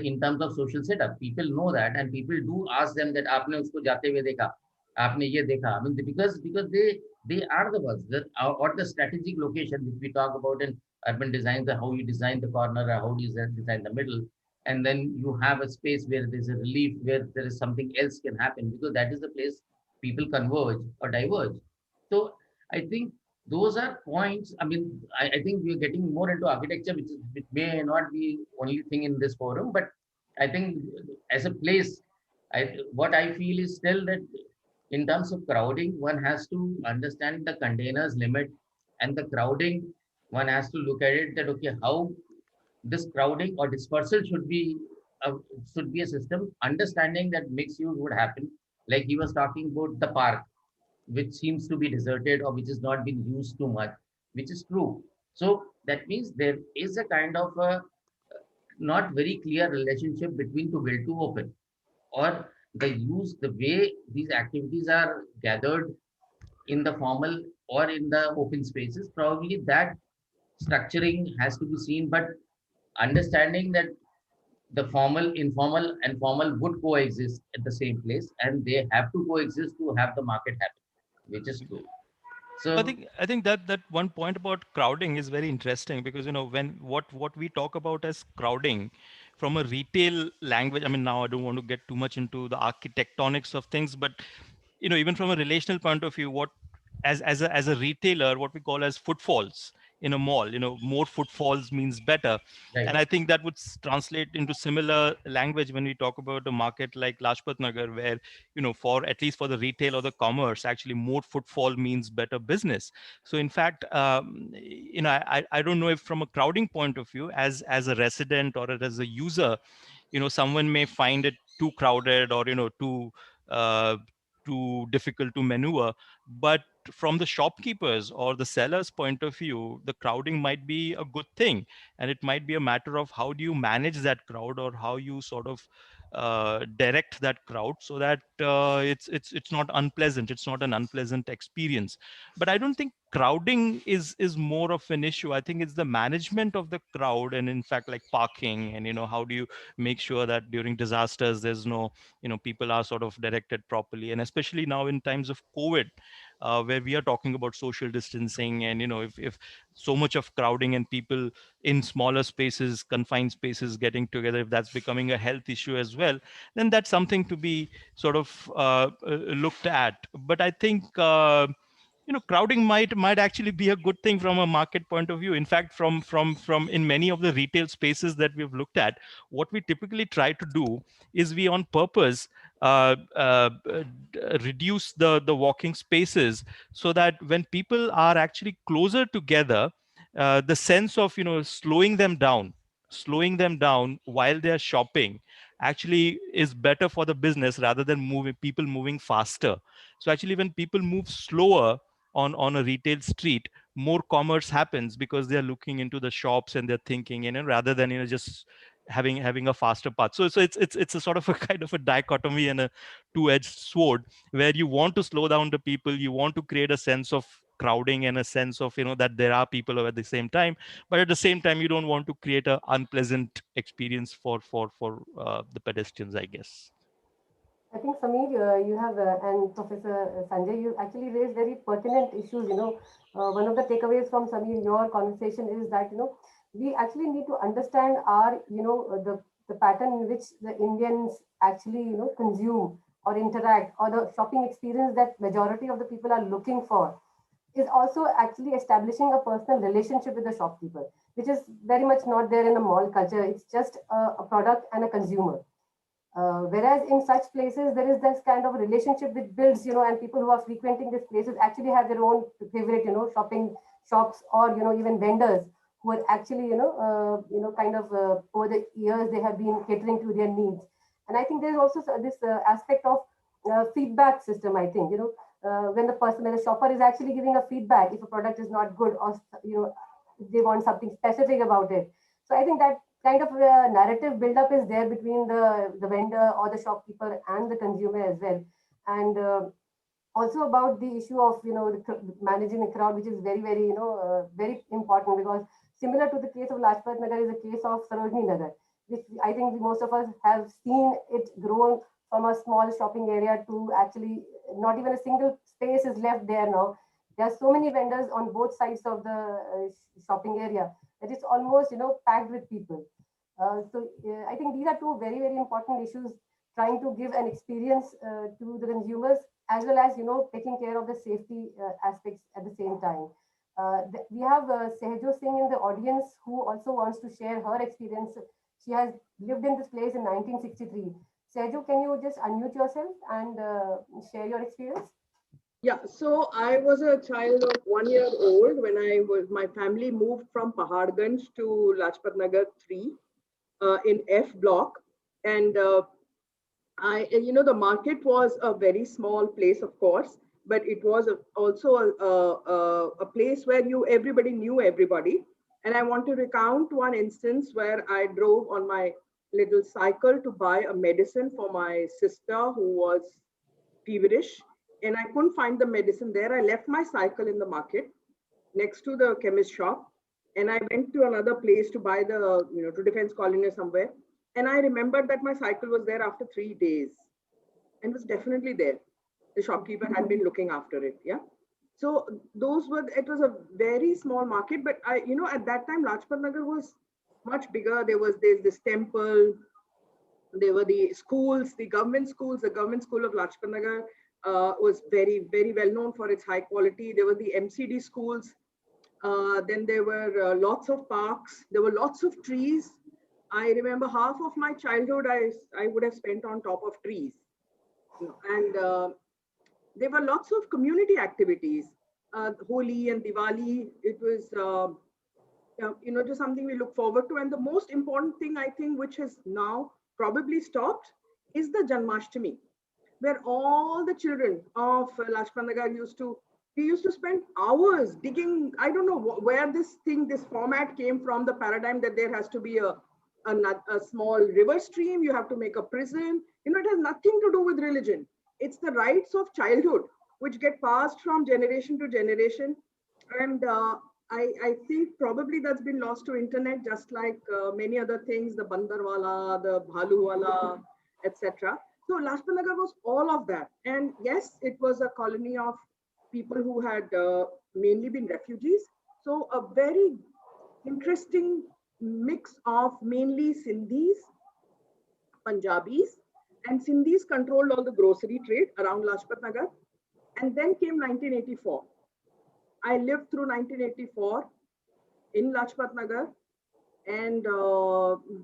In terms of social setup, people know that, and people do ask them that आपने उसको जाते हुए देखा, आपने ये देखा. I mean, because they are the ones that or the strategic location which we talk about in urban design, the how you design the corner, or how you design the middle, and then you have a space where there's a relief where there is something else can happen because that is the place people converge or diverge. So I think those are points. I mean, I think we're getting more into architecture, which may not be only thing in this forum, but I think as a place, what I feel is still that in terms of crowding, one has to understand the containers limit and the crowding. One has to look at it that okay, how this crowding or dispersal a, should be a system. Understanding that mixed use would happen, like he was talking about the park which seems to be deserted or which is not being used too much, which is true. So that means there is a kind of a not very clear relationship between to build to open or the way these activities are gathered in the formal or in the open spaces. Probably that structuring has to be seen, but understanding that the formal, informal, and formal would coexist at the same place, and they have to coexist to have the market happen, which is true. So I think that one point about crowding is very interesting because when what we talk about as crowding from a retail language. I mean, now I don't want to get too much into the architectonics of things, but even from a relational point of view, what as a retailer, what we call as footfalls in a mall, more footfalls means better. right, And I think that would translate into similar language when we talk about a market like Lajpat Nagar, where for at least for the retail or the commerce, actually more footfall means better business. So in fact, I don't know if from a crowding point of view, as a resident or as a user, someone may find it too crowded or uh, too difficult to maneuver. But from the shopkeepers or the sellers point of view, the crowding might be a good thing, and it might be a matter of how do you manage that crowd, or how you sort of direct that crowd so that it's not unpleasant, it's not an unpleasant experience. But I don't think crowding is more of an issue. I think it's the management of the crowd, and in fact, like parking, and how do you make sure that during disasters there's no, people are sort of directed properly. And especially now in times of COVID, where we are talking about social distancing, and if so much of crowding and people in smaller spaces, confined spaces, getting together, if that's becoming a health issue as well, then that's something to be sort of looked at. But I think crowding might actually be a good thing from a market point of view. In fact, from in many of the retail spaces that we've looked at, what we typically try to do is we on purpose reduce the walking spaces, so that when people are actually closer together, the sense of slowing them down while they're shopping actually is better for the business rather than moving people moving faster. So actually, when people move slower on a retail street, more commerce happens because they're looking into the shops and they're thinking, rather than just having a faster path. So it's a sort of a kind of a dichotomy and a two-edged sword, where you want to slow down the people, you want to create a sense of crowding and a sense of that there are people at the same time, but at the same time you don't want to create a unpleasant experience for the pedestrians, I guess. I think Samir, you have and Professor Sanjay, you actually raised very pertinent issues. One of the takeaways from Samir, your conversation is that we actually need to understand our the pattern in which the Indians actually consume or interact, or the shopping experience that majority of the people are looking for, is also actually establishing a personal relationship with the shopkeeper, which is very much not there in a mall culture. It's just a product and a consumer. Whereas in such places, there is this kind of relationship which builds, and people who are frequenting these places actually have their own favorite, shops or even vendors who are actually kind of over the years they have been catering to their needs. And I think there's also this aspect of feedback system. I think when the shopper is actually giving a feedback if a product is not good, or they want something specific about it. So I think that kind of narrative build-up is there between the vendor or the shopkeeper and the consumer as well. And also about the issue of managing the crowd, which is very very very important, because similar to the case of Lajpat Nagar is a case of Sarojini Nagar, which I think most of us have seen it grown from a small shopping area to actually not even a single space is left there now. There are so many vendors on both sides of the shopping area that it's almost packed with people. I think these are two very very important issues, trying to give an experience to the consumers, as well as taking care of the safety aspects at the same time. We have Sehjo Singh in the audience, who also wants to share her experience. She has lived in this place in 1963. Sehjo, can you just unmute yourself and share your experience? Yeah, so I was a child of 1 year old when my family moved from Paharganj to Lajpat Nagar 3 in F block. And the market was a very small place, of course, but it was also a place where everybody knew everybody. And I want to recount one instance where I drove on my little cycle to buy a medicine for my sister who was feverish, and I couldn't find the medicine there. I left my cycle in the market next to the chemist shop, and I went to another place to buy to Defense Colony or somewhere. And I remembered that my cycle was there after 3 days and was definitely there. The shopkeeper had been looking after it. Yeah. So it was a very small market, but at that time, Lajpat Nagar was much bigger. There's this temple. There were the schools, the government schools. The government school of Lajpat Nagar was very, very well known for its high quality. There were the MCD schools. Then there were lots of parks. There were lots of trees. I remember half of my childhood I would have spent on top of trees. And there were lots of community activities. Holi and Diwali, it was just something we look forward to. And the most important thing, I think, which has now probably stopped, is the Janmashtami, where all the children of Lajpat Nagar used to spend hours digging. I don't know where this format came from, the paradigm that there has to be a small river stream, you have to make a prison. It has nothing to do with religion. It's the rights of childhood, which get passed from generation to generation. And I think probably that's been lost to internet, just like many other things, the Bandarwala, the Bhaluwala, etc. So Lajpat Nagar was all of that. And yes, it was a colony of people who had mainly been refugees. So a very interesting mix of mainly Sindhis, Punjabis, and Sindhis controlled all the grocery trade around Lajpat Nagar. And then came 1984. I lived through 1984 in Lajpat Nagar, and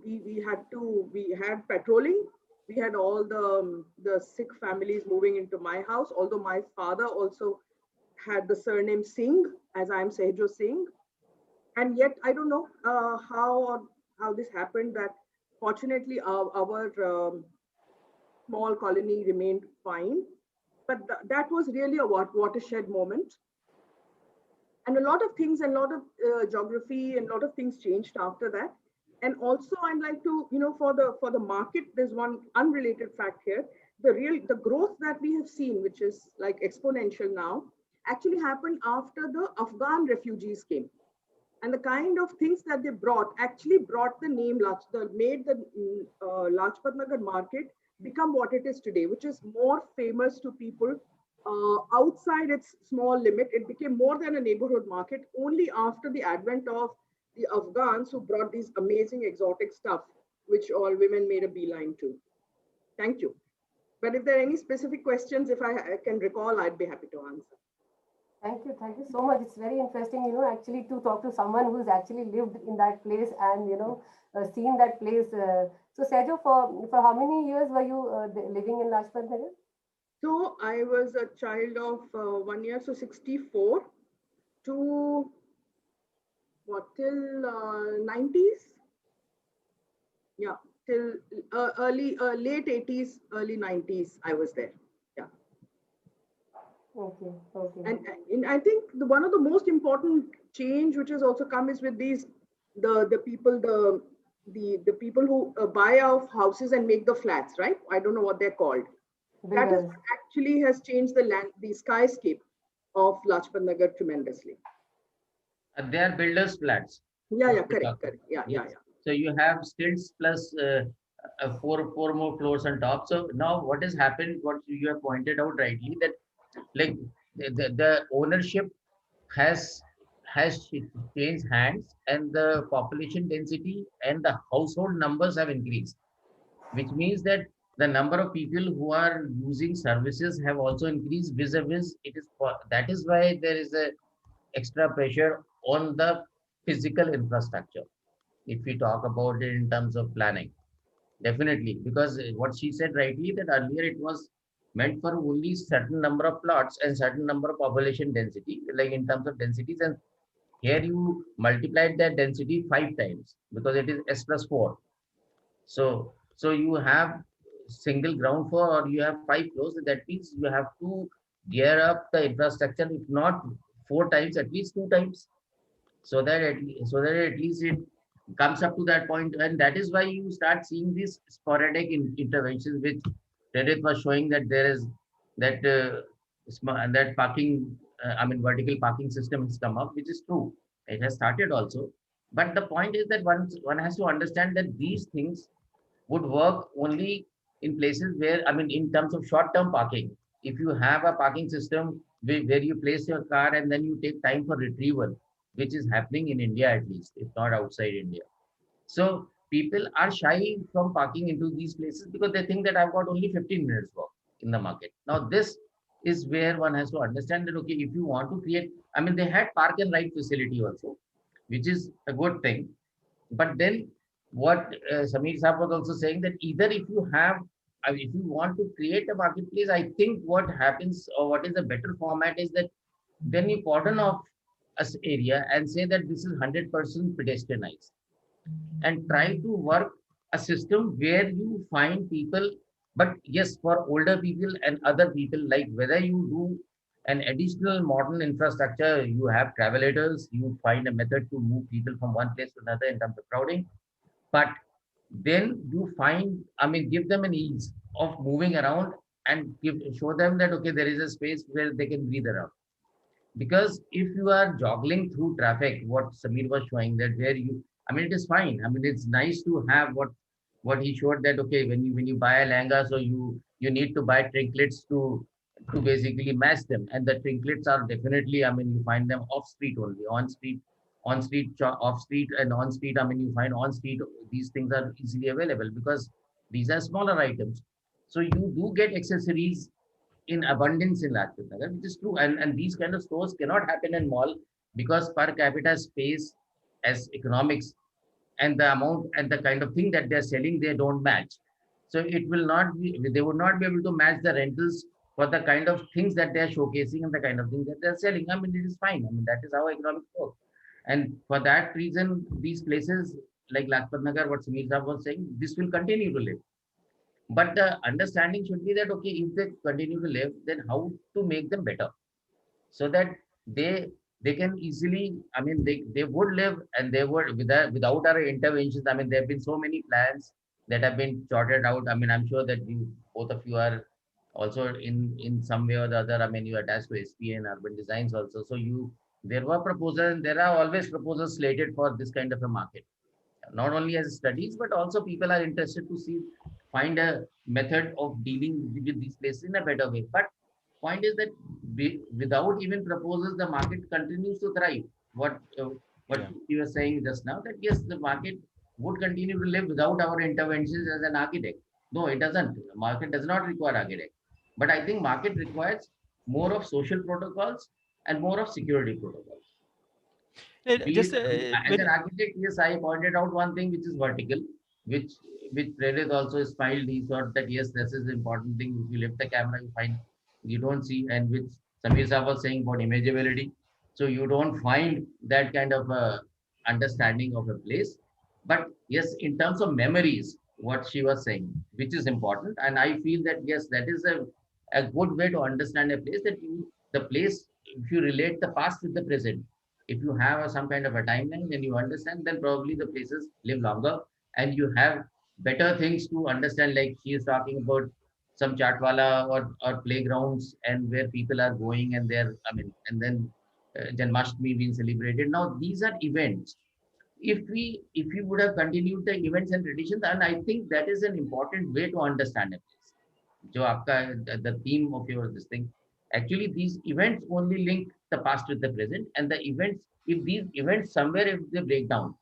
we had patrolling. We had all the Sikh families moving into my house, although my father also had the surname Singh, as I am Sehjo Singh. And yet, I don't know how this happened, that fortunately our small colony remained fine. But that was really a watershed moment. And a lot of things, and a lot of geography and a lot of things changed after that. And also I'd like to, for the market, there's one unrelated fact here. The growth that we have seen, which is like exponential now, actually happened after the Afghan refugees came. And the kind of things that they actually brought the name, made the Lajpat Nagar market become what it is today, which is more famous to people outside its small limit. It became more than a neighborhood market only after the advent of the Afghans, who brought these amazing exotic stuff, which all women made a beeline to. Thank you. But if there are any specific questions, if I can recall, I'd be happy to answer. Thank you so much. It's very interesting, actually to talk to someone who's actually lived in that place and, seen that place. So Sehjo, for how many years were you living in Lajpat Nagar? So I was a child of 1 year, so 64 to what, till 90s? Yeah, till late 80s, early 90s, I was there. Yeah. Okay, okay. And I think one of the most important change which has also come is with these the people the people who buy our houses and make the flats, right? I don't know what they're called. That is Builders. what actually has changed the skyscape of Lajpat Nagar tremendously. They are builders flats. Yeah, What yeah, we correct, talk correct. Yeah, Yes. yeah, yeah. So you have stilts plus four more floors on top. So now what has happened? What you have pointed out rightly, that like the ownership has changed hands, and the population density and the household numbers have increased, which means that the number of people who are using services have also increased vis-a-vis. That is why there is a extra pressure on the physical infrastructure, if we talk about it in terms of planning. Definitely, because what she said rightly, that earlier it was meant for only certain number of plots and certain number of population density, like in terms of densities, and here you multiplied that density 5 times because it is S plus 4. So you have single ground floor or you have 5 floors. That means you have to gear up the infrastructure, if not 4 times, at least 2 times, so that at least it comes up to that point. And that is why you start seeing these sporadic interventions, which Reddit was showing, that there is that that parking, vertical parking system has come up, which is true. It has started also, but the point is that one has to understand that these things would work only in places where, in terms of short-term parking. If you have a parking system where you place your car and then you take time for retrieval, which is happening in India at least, if not outside India. So people are shy from parking into these places because they think that I've got only 15 minutes walk in the market. Now this is where one has to understand that, okay, if you want to create, they had park and ride facility also, which is a good thing. But then what Samir Saab was also saying, that either if you have, if you want to create a marketplace, I think what happens, or what is a better format, is that then you cordon off a area and say that this is 100% pedestrianized, and try to work a system where you find people. But yes, for older people and other people, like whether you do an additional modern infrastructure, you have travelators, you find a method to move people from one place to another in terms of crowding. But then you find, give them an ease of moving around, and show them that, okay, there is a space where they can breathe around. Because if you are joggling through traffic, what Samir was showing, that where you, it is fine. It's nice to have what he showed, that okay, when you buy a lehenga, so you need to buy trinkets to basically match them, and the trinkets are definitely, you find them off street only, on street, off street, and on street. You find on street, these things are easily available because these are smaller items. So you do get accessories in abundance in Lajpat Nagar, which is true. And these kind of stores cannot happen in mall, because per capita space as economics and the amount and the kind of thing that they're selling, they don't match. So it will not be, they would not be able to match the rentals for the kind of things that they're showcasing and the kind of things that they're selling. It is fine. That is how economics work. And for that reason, these places like Lajpat Nagar, what Samir Saab was saying, this will continue to live. But the understanding should be that, okay, if they continue to live, then how to make them better, so that they can easily, they would live, and they would, without our interventions. There have been so many plans that have been charted out. I'm sure that you, both of you, are also in some way or the other. You attached to SPA and urban designs also. So there were proposals, and there are always proposals slated for this kind of a market, not only as studies, but also people are interested to find a method of dealing with these places in a better way. But point is that without even proposals, the market continues to thrive. What Yeah. you were saying just now, that yes, the market would continue to live without our interventions as an architect. No, it doesn't. The market does not require architect. But I think market requires more of social protocols and more of security protocols. Just As an architect, yes, I pointed out one thing, which is vertical, which Prerit also smiled. He thought that yes, this is the important thing. If you lift the camera, you find you don't see, and which Samir Saab was saying about imageability. So you don't find that kind of understanding of a place. But yes, in terms of memories, what she was saying, which is important, and I feel that yes, that is a good way to understand a place. That the place, if you relate the past with the present, if you have some kind of a timeline and you understand, then probably the places live longer and you have better things to understand. Like she is talking about some chatwala or playgrounds and where people are going and they're, I mean, and then Janmashtami being celebrated. Now these are events. If we would have continued the events and traditions, and I think that is an important way to understand a place. जो आपका the theme of your this thing, actually these events only link the past with the present, and the events, if these events somewhere if they break down,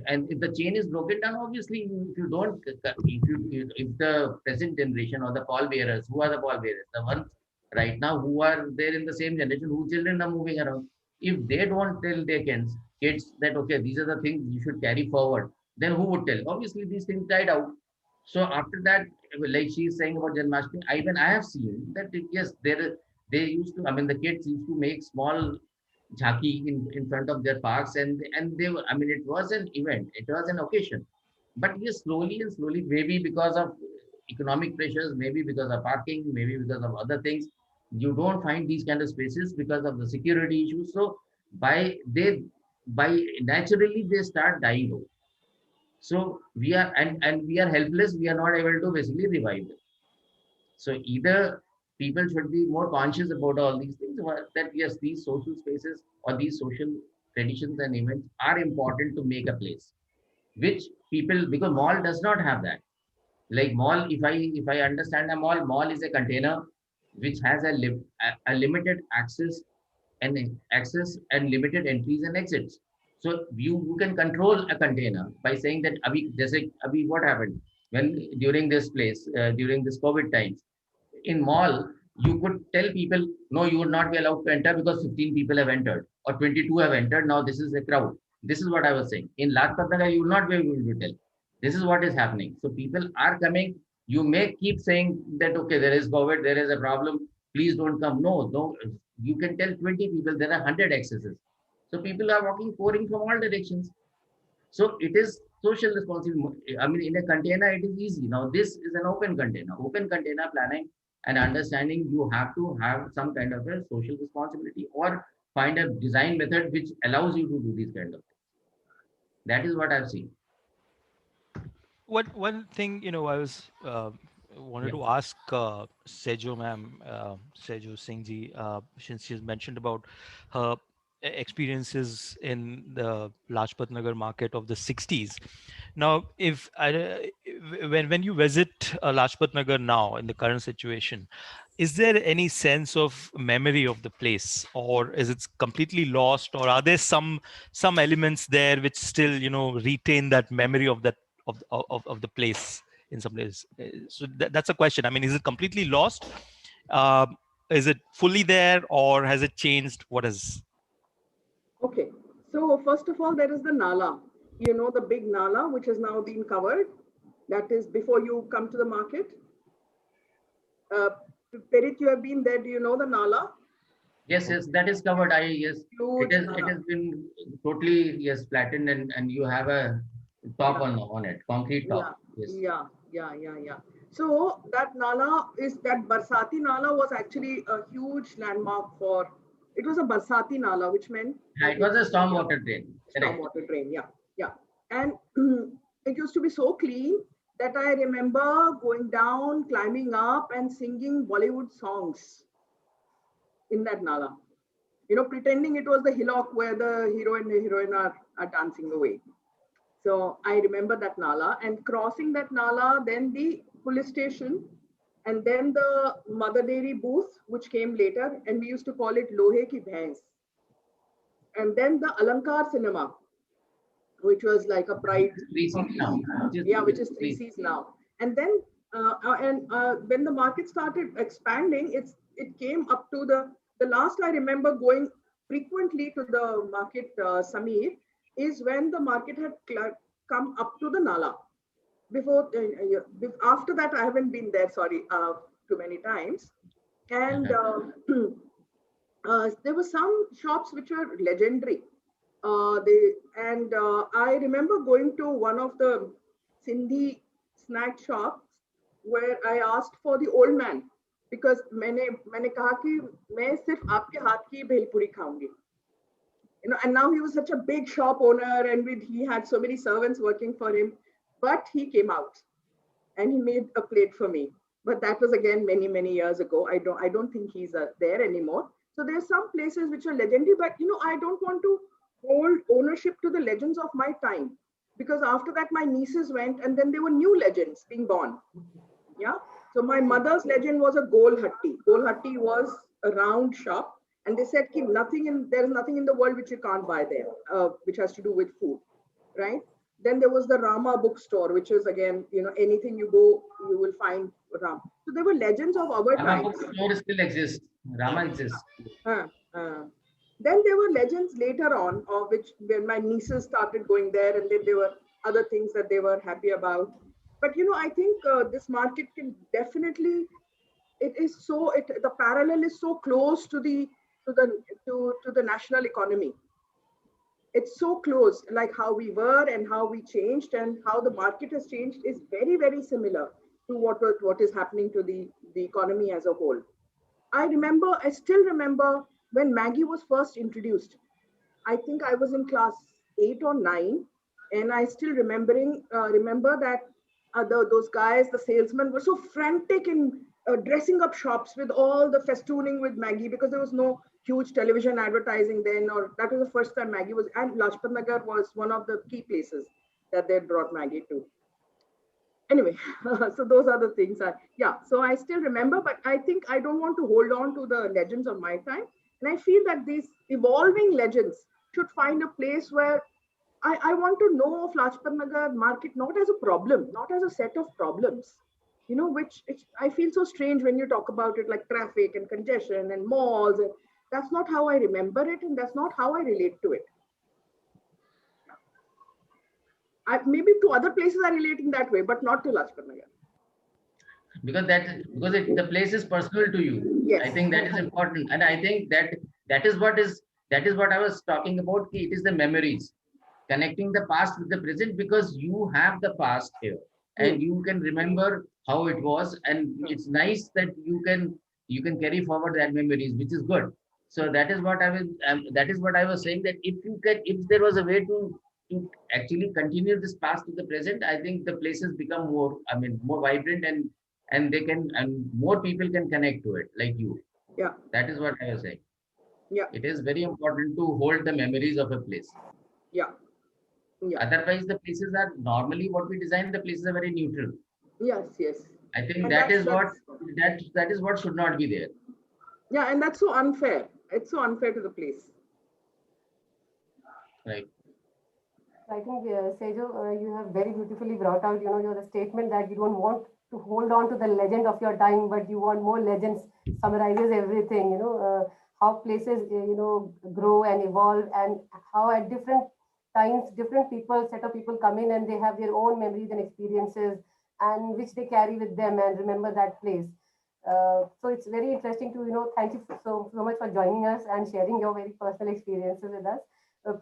and if the chain is broken down, obviously if you don't, if the present generation or the pallbearers, who are the pallbearers, the ones right now who are there in the same generation, who children are moving around, if they don't tell their kids that okay, these are the things you should carry forward, then who would tell? Obviously these things died out. So after that, like she is saying about Janmashtami, I have seen that yes, they used to, I mean, the kids used to make small jhaki in front of their parks, and they were, I mean, it was an event, it was an occasion. But yes, slowly and slowly, maybe because of economic pressures, maybe because of parking, maybe because of other things, you don't find these kind of spaces because of the security issues. So by naturally they start dying out. So we are, and we are helpless, we are not able to basically revive them. So either people should be more conscious about all these things, or that yes, these social spaces or these social traditions and events are important to make a place, which people, because mall does not have that. Like mall, if I understand a mall is a container which has a limited access and limited entries and exits. So you can control a container by saying that abhi what happened when during this place during this COVID times in mall, you could tell people, no, you would not be allowed to enter because 15 people have entered or 22 have entered. Now this is a crowd. This is what I was saying. In Lajpat Nagar, you will not be able to tell. This is what is happening. So people are coming. You may keep saying that, okay, there is COVID, there is a problem. Please don't come. No, no. You can tell 20 people, there are 100 excesses. So people are walking, pouring from all directions. So it is social responsibility. I mean, in a container, it is easy. Now, this is an open container. Open container planning and understanding, you have to have some kind of a social responsibility or find a design method which allows you to do these kind of things. That is what I've seen. What one thing, I was wanted Yeah. to ask Sejo ma'am, Sejo Singh ji, since she's mentioned about her experiences in the Lajpat Nagar market of the 60s. Now, if I, when you visit Lajpat Nagar now in the current situation, is there any sense of memory of the place, or is it completely lost, or are there some elements there which still retain that memory of that of the place in some ways? So that's a question. I mean, is it completely lost? Is it fully there, or has it changed? What is? Okay, so first of all, there is the Nala. You know, the big Nala, which has now been covered. That is before you come to the market. Perit, you have been there. Do you know the Nala? Yes, yes, that is covered. Yes, Huge it Nala. has been totally, yes, flattened, and you have a top Yeah. on it, concrete top. Yeah, Yes. yeah. So that Nala is that Barsati Nala was actually a huge landmark for. It was a Barsati Nala, which meant Yeah, that it was a yeah, stormwater drain. Correct. stormwater drain. Yeah, and it used to be so clean that I remember going down, climbing up, and singing Bollywood songs in that Nala. You know, pretending it was the hillock where the hero and the heroine are dancing away. So I remember that Nala, and crossing that Nala, then the police station, and then the Mother Dairy booth, which came later, and we used to call it Lohe Ki Bhains. And then the Alankar cinema, which was like a Which pride is 3C of, now. yeah, which is three Three. C's now. And then when the market started expanding, it came up to the last I remember going frequently to the market, Samir, is when the market had come up to the Nala. Before after that, I haven't been there. Sorry, too many times. And there were some shops which were legendary. I remember going to one of the Sindhi snack shops where I asked for the old man because मैंने कहा कि मैं सिर्फ आपके हाथ की भेलपुरी खाऊंगी. And now he was such a big shop owner, and he had so many servants working for him, but he came out and he made a plate for me. But that was again many years ago. I don't think he's there anymore. So there's some places which are legendary, but I don't want to hold ownership to the legends of my time, because after that my nieces went and then there were new legends being born. Yeah. So my mother's legend was a Gol Hatti. Gol Hatti was a round shop, and they said ki there is nothing in the world which you can't buy there, which has to do with food, right? Then there was the Rama bookstore, which is again, anything you go, you will find Ram. So there were legends of our Rama times. bookstore still exists. Rama exists. Uh, uh. Then there were legends later on, of which when my nieces started going there, and then there were other things that they were happy about. But I think this market can definitely. It is so. The parallel is so close to the national economy. It's so close, like how we were and how we changed and how the market has changed is very similar to what is happening to the economy as a whole. I still remember when Maggie was first introduced. I think I was in class 8 or 9, and I still remember that those guys, the salesmen, were so frantic in dressing up shops with all the festooning with Maggie, because there was no huge television advertising then, or that was the first time Maggie was, and Lajpat Nagar was one of the key places that they brought Maggie to. Anyway, so those are the things. So I still remember, but I think I don't want to hold on to the legends of my time. And I feel that these evolving legends should find a place where I want to know of Lajpat Nagar market not as a problem, not as a set of problems, which I feel so strange when you talk about it, like traffic and congestion and malls. And that's not how I remember it, and that's not how I relate to it. Maybe to other places I relate in that way, but not to Lajpat Nagar. Because the place is personal to you. Yes. I think that is important, and I think that is what I was talking about. It is the memories, connecting the past with the present, because you have the past here and you can remember how it was, and it's nice that you can carry forward that memories, which is good. So that is what I was saying, that if there was a way to actually continue this past to the present, I think the places become more vibrant, and they can, and more people can connect to it, like you. Yeah. That is what I was saying. Yeah. It is very important to hold the memories of a place. Yeah. Yeah. Otherwise, the places are normally what we design. The places are very neutral. Yes. I think that is what should not be there. Yeah, and that's so unfair. It's so unfair to the place. Right. I think, Sejo, you have very beautifully brought out, your statement that you don't want to hold on to the legend of your time, but you want more legends, summarizes everything, how places, grow and evolve, and how at different times, different people, set of people come in and they have their own memories and experiences, and which they carry with them and remember that place. So it's very interesting to, thank you so much for joining us and sharing your very personal experiences with us.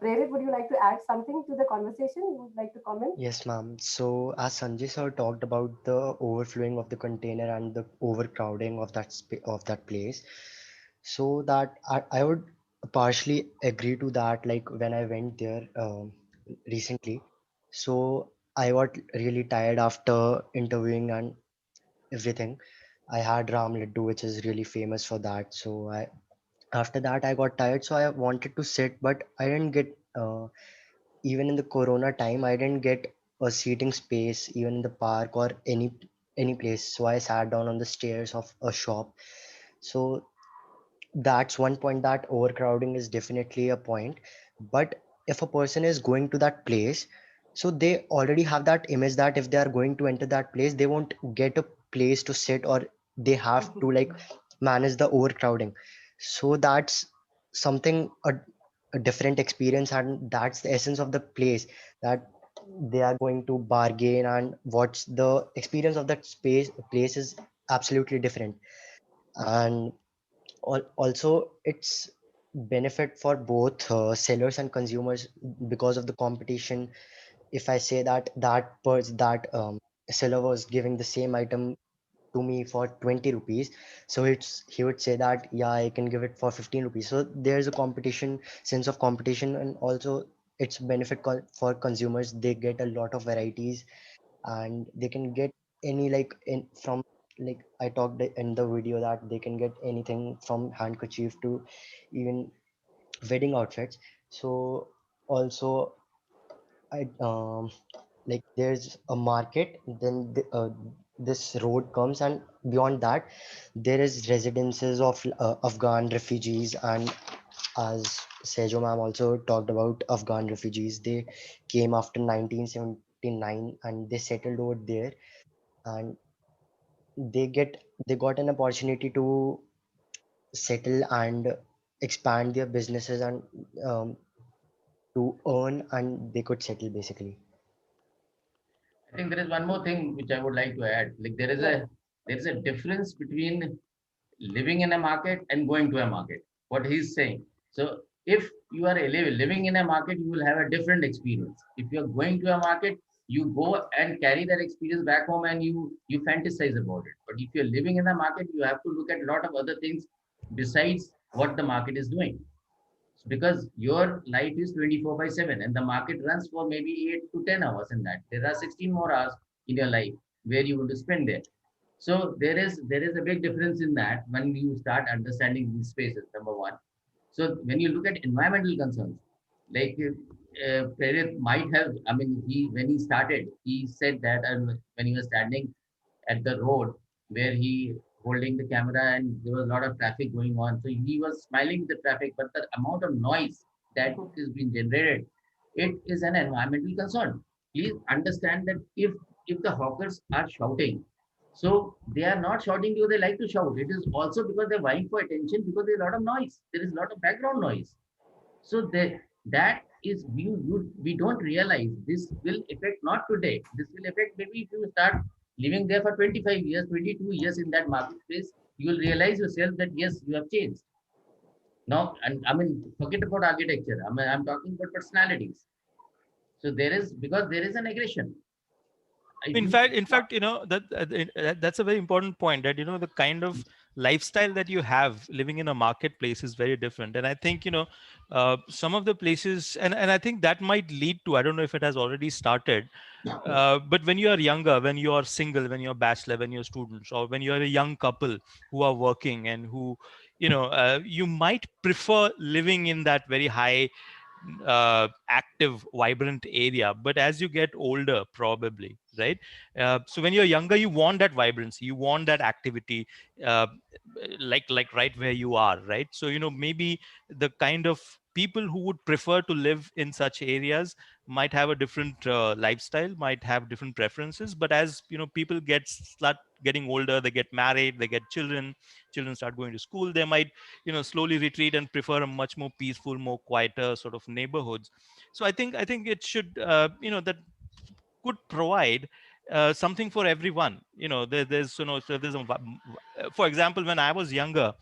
Prerit, would you like to add something to the conversation? You would like to comment? Yes, ma'am. So, as Sanjay sir talked about the overflowing of the container and the overcrowding of of that place, so that I would partially agree to that. Like when I went there recently, so I got really tired after interviewing and everything. I had Ram Laddu, which is really famous for that. So after that I got tired, so I wanted to sit, but I didn't get. Even in the corona time, I didn't get a seating space even in the park or any place, so I sat down on the stairs of a shop. So that's one point, that overcrowding is definitely a point. But if a person is going to that place, so they already have that image that if they are going to enter that place, they won't get a place to sit, or they have to like manage the overcrowding. So that's something, a different experience, and that's the essence of the place, that they are going to bargain, and what's the experience of that place is absolutely different. And also it's benefit for both sellers and consumers because of the competition. If I say that that seller was giving the same item to me for 20 rupees, so he would say that yeah, I can give it for 15 rupees. So there's a competition, sense of competition, and also it's benefit for consumers. They get a lot of varieties, and they can get any like in from, like I talked in the video, that they can get anything from handkerchief to even wedding outfits. So also I like there's a market, then this road comes, and beyond that there is residences of Afghan refugees. And as Sejo ma'am also talked about Afghan refugees, they came after 1979 and they settled over there, and they got an opportunity to settle and expand their businesses, and um, to earn, and they could settle basically. I think there is one more thing which I would like to add. Like there is a difference between living in a market and going to a market. What he's saying. So if you are living in a market, you will have a different experience. If you are going to a market, you go and carry that experience back home and you fantasize about it. But if you're living in a market, you have to look at a lot of other things besides what the market is doing, because your life is 24 by 7 and the market runs for maybe 8 to 10 hours. In that there are 16 more hours in your life where you want to spend there. So there is a big difference in that when you start understanding these spaces, number one. So when you look at environmental concerns, like Prerit might have, I mean, he when he started, he said that when he was standing at the road where he holding the camera and there was a lot of traffic going on. So he was smiling with the traffic, but the amount of noise that is being generated, it is an environmental concern. Please understand that if the hawkers are shouting, so they are not shouting because they like to shout. It is also because they're vying for attention because there's a lot of noise. There is a lot of background noise. So that is we don't realize this will affect not today. This will affect maybe if you start living there for 25 years, 22 years in that marketplace, you will realize yourself that yes, you have changed. Now, and I mean, forget about architecture. I mean, I'm talking about personalities. So there is because there is an aggression. If you In fact, that's a very important point, that the kind of lifestyle that you have living in a marketplace is very different. And I think some of the places, and I think that might lead to, I don't know if it has already started, but when you are younger, when you are single, when you're bachelor, when you're students, or when you're a young couple who are working and who you might prefer living in that very high active, vibrant area. But as you get older, probably, right? So when you're younger, you want that vibrancy, you want that activity, uh, like right where you are, right? So maybe the kind of people who would prefer to live in such areas might have a different lifestyle, might have different preferences. But as people start getting older, they get married, they get children start going to school, they might slowly retreat and prefer a much more peaceful, more quieter sort of neighborhoods. So I think it should that could provide something for everyone. There's so there's for example, when I was younger,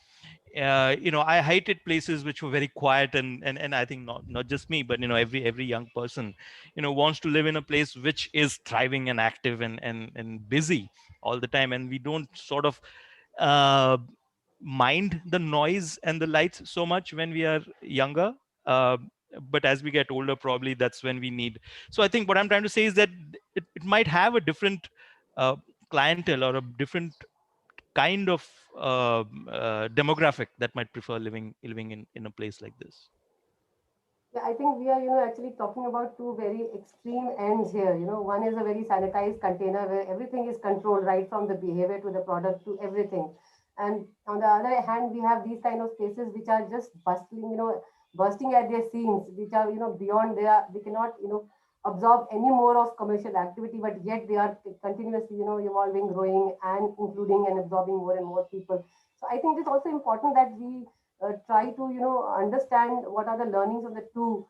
I hated places which were very quiet, and I think not just me, but every young person wants to live in a place which is thriving and active and busy all the time, and we don't sort of uh, mind the noise and the lights so much when we are younger. uh, but as we get older, probably that's when we need. So I think what I'm trying to say is that it might have a different uh, clientele, or a different kind of demographic that might prefer living in a place like this. Yeah, I think we are, actually talking about two very extreme ends here. One is a very sanitized container where everything is controlled, right from the behavior to the product to everything. And on the other hand, we have these kind of spaces which are just bursting at their seams, which are, beyond they cannot, absorb any more of commercial activity, but yet they are continuously, evolving, growing, and including and absorbing more and more people. So I think it's also important that we try to understand what are the learnings of the two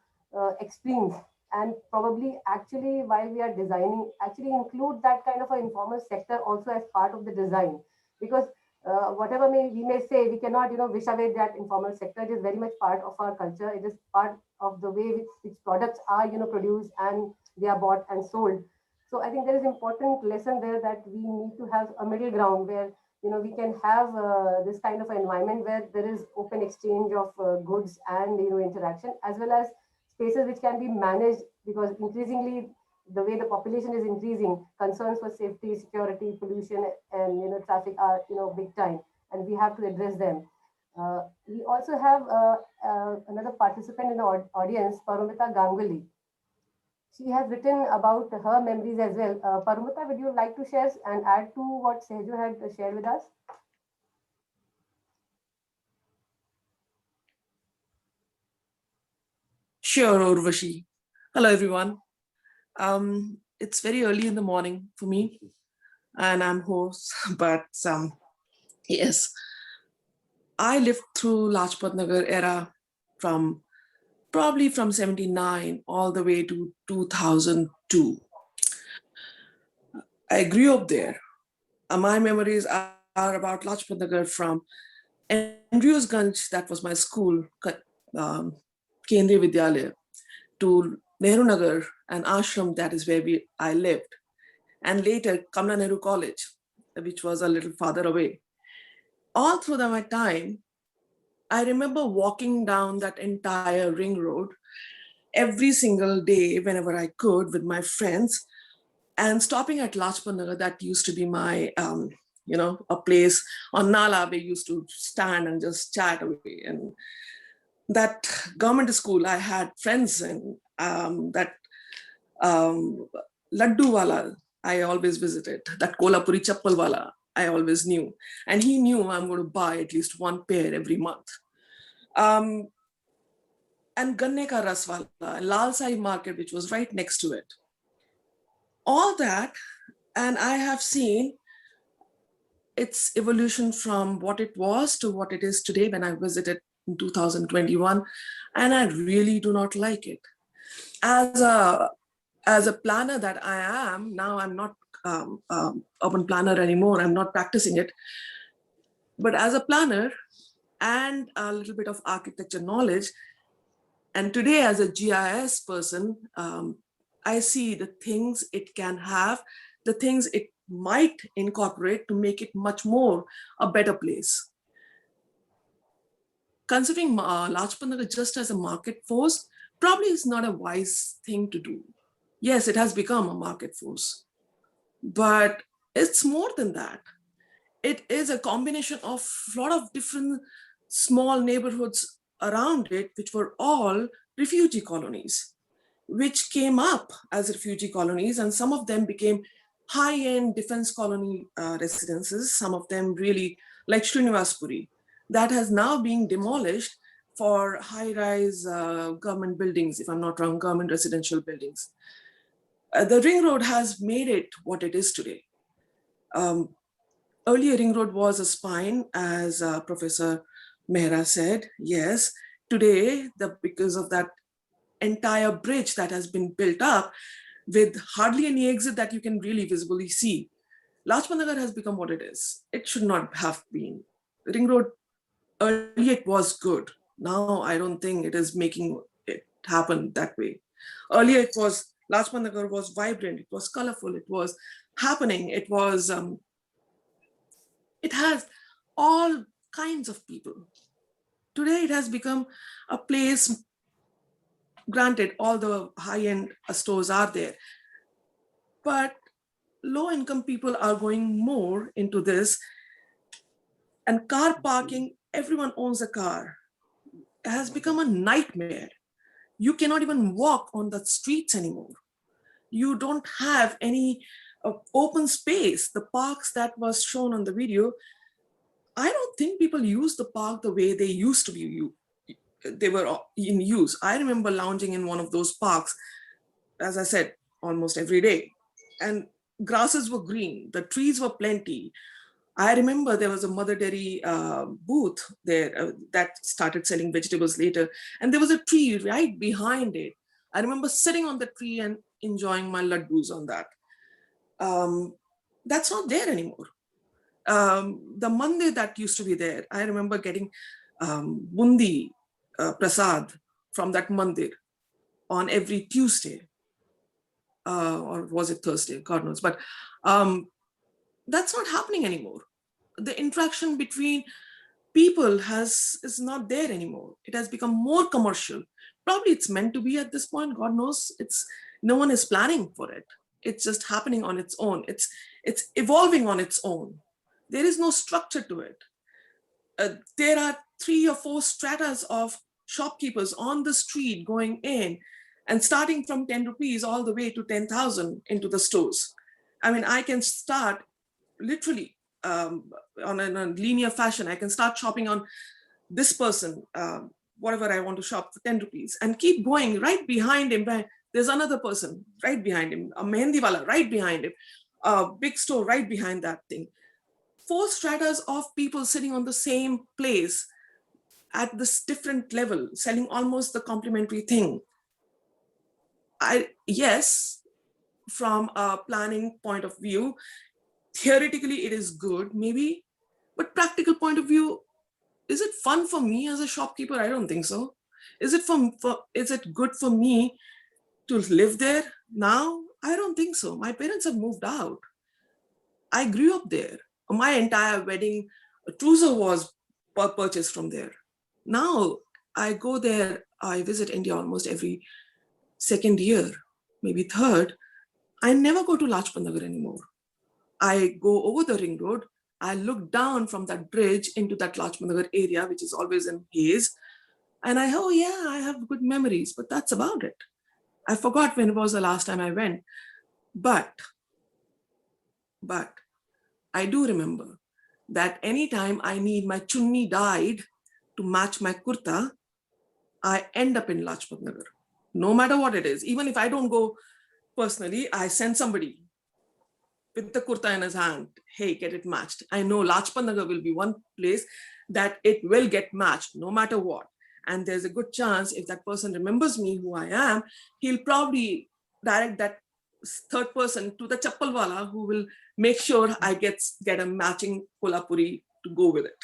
extremes, and probably actually while we are designing actually include that kind of an informal sector also as part of the design, because whatever we may say, we cannot, wish away that informal sector. It is very much part of our culture. It is part of the way which products are, produced and they are bought and sold. So I think there is important lesson there that we need to have a middle ground where, we can have this kind of environment where there is open exchange of goods and, interaction, as well as spaces which can be managed, because increasingly the way the population is increasing, concerns for safety, security, pollution, and traffic are big time, and we have to address them. We also have another participant in the audience, Parumita Ganguly. She has written about her memories as well. Parumita, would you like to share and add to what Sejo had shared with us? Sure, Urvashi. Hello, everyone. It's very early in the morning for me, and I'm host. But yes, I lived through Lajpat Nagar era from probably from 79 all the way to 2002. I grew up there. My memories are about Lajpat Nagar from Andrews Ganj, that was my school, um, Kendriya Vidyalaya, to Nehru Nagar, an ashram, that is where I lived, and later Kamla Nehru College, which was a little farther away. All through my time, I remember walking down that entire ring road every single day whenever I could with my friends, and stopping at Lajpat Nagar. That used to be my, a place on Nala we used to stand and just chat away. And that government school, I had friends in that Laddu Wala, I always visited. That Kolhapuri Chappal Wala, I always knew. And he knew I'm going to buy at least one pair every month. And Ganne Ka Ras Wala, Lal Sai Market, which was right next to it. All that, and I have seen its evolution from what it was to what it is today when I visited in 2021, and I really do not like it. As a planner that I am, now I'm not urban planner anymore, I'm not practicing it, but as a planner and a little bit of architecture knowledge, and today as a GIS person, I see the things it can have, the things it might incorporate to make it much more a better place. Considering Lajpat Nagar just as a market force probably is not a wise thing to do. Yes, it has become a market force, but it's more than that. It is a combination of a lot of different small neighborhoods around it, which were all refugee colonies, which came up as refugee colonies, and some of them became high-end defense colony residences, some of them really like Srinivaspuri, that has now been demolished for high-rise government buildings, if I'm not wrong, government residential buildings. The ring road has made it what it is today. Earlier, ring road was a spine, as Professor Mehra said. Yes, today, because of that entire bridge that has been built up with hardly any exit that you can really visibly see, Lajpat Nagar has become what it is. It should not have been. Ring road, earlier it was good. Now I don't think it is making it happen that way. Earlier it was, Lajpat Nagar was vibrant, it was colorful, it was happening, it was, it has all kinds of people. Today it has become a place, granted all the high-end stores are there, but low-income people are going more into this. And car parking, everyone owns a car. It has become a nightmare. You cannot even walk on the streets anymore. You don't have any open space. The parks that was shown on the video, I don't think people use the park the way they used to be. They were in use. I remember lounging in one of those parks, as I said, almost every day. And grasses were green, the trees were plenty. I remember there was a mother dairy booth there that started selling vegetables later. And there was a tree right behind it. I remember sitting on the tree and enjoying my laddus on that. That's not there anymore. The mandir that used to be there, I remember getting bundi prasad from that mandir on every Tuesday, or was it Thursday? God knows. But that's not happening anymore. The interaction between people is not there anymore. It has become more commercial. Probably it's meant to be at this point. God knows. No one is planning for it. It's just happening on its own. It's evolving on its own. There is no structure to it. There are 3 or 4 stratas of shopkeepers on the street going in and starting from 10 rupees all the way to 10,000 into the stores. I mean, I can start literally on a linear fashion. I can start shopping on this person, whatever I want to shop for 10 rupees, and keep going. Right behind him, there's another person right behind him, a mehendi wala right behind him, a big store right behind that thing. 4 stratas of people sitting on the same place at this different level, selling almost the complementary thing. Yes, from a planning point of view, theoretically it is good, maybe, but practical point of view, is it fun for me as a shopkeeper? I don't think so. Is it good for me to live there now? I don't think so. My parents have moved out. I grew up there. My entire wedding trousseau was purchased from there. Now I go there, I visit India almost every second year, maybe third. I never go to Lajpat Nagar anymore. I go over the ring road. I look down from that bridge into that Lajpat Nagar area, which is always in haze. And oh yeah, I have good memories, but that's about it. I forgot when it was the last time I went. But I do remember that anytime I need my chunni dyed to match my kurta, I end up in Lajpat Nagar, no matter what it is. Even if I don't go personally, I send somebody with the kurta in his hand, hey, get it matched. I know Lajpat Nagar will be one place that it will get matched no matter what. And there's a good chance if that person remembers me, who I am, he'll probably direct that third person to the chappalwala who will make sure I get a matching kolhapuri to go with it.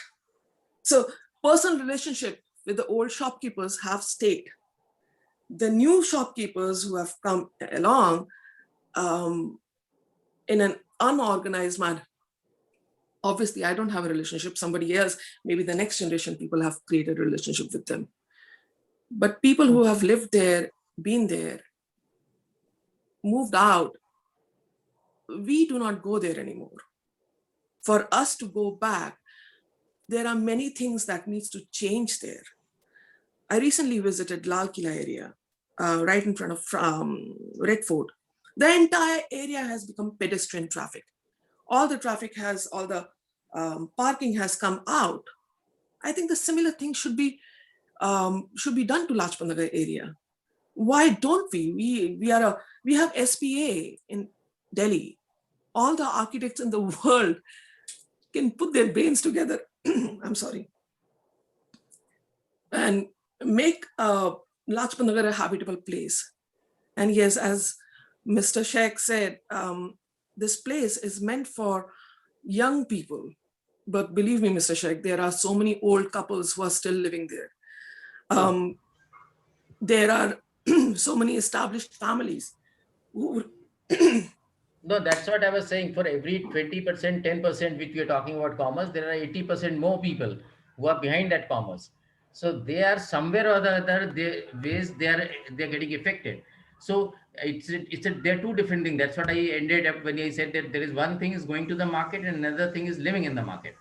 So personal relationship with the old shopkeepers have stayed. The new shopkeepers who have come along in an unorganized manner. Obviously, I don't have a relationship. Somebody else, maybe the next generation people have created a relationship with them. But people who have lived there, been there, moved out, we do not go there anymore. For us to go back, there are many things that needs to change there. I recently visited Lal Killa area, right in front of Red Fort. The entire area has become pedestrian traffic. All the parking has come out. I think the similar thing should be done to Lajpat Nagar area. Why don't we? We have SPA in Delhi. All the architects in the world can put their brains together. I'm sorry, and make Lajpat Nagar a habitable place. And yes, as Mr. Sheikh said, this place is meant for young people. But believe me, Mr. Sheikh, there are so many old couples who are still living there. There are so many established families who No, that's what I was saying. For every 20%, 10%, which we are talking about commerce, there are 80% more people who are behind that commerce. So they are somewhere or the other they're getting affected. So they're two different things. That's what I ended up when I said that there is one thing is going to the market and another thing is living in the market.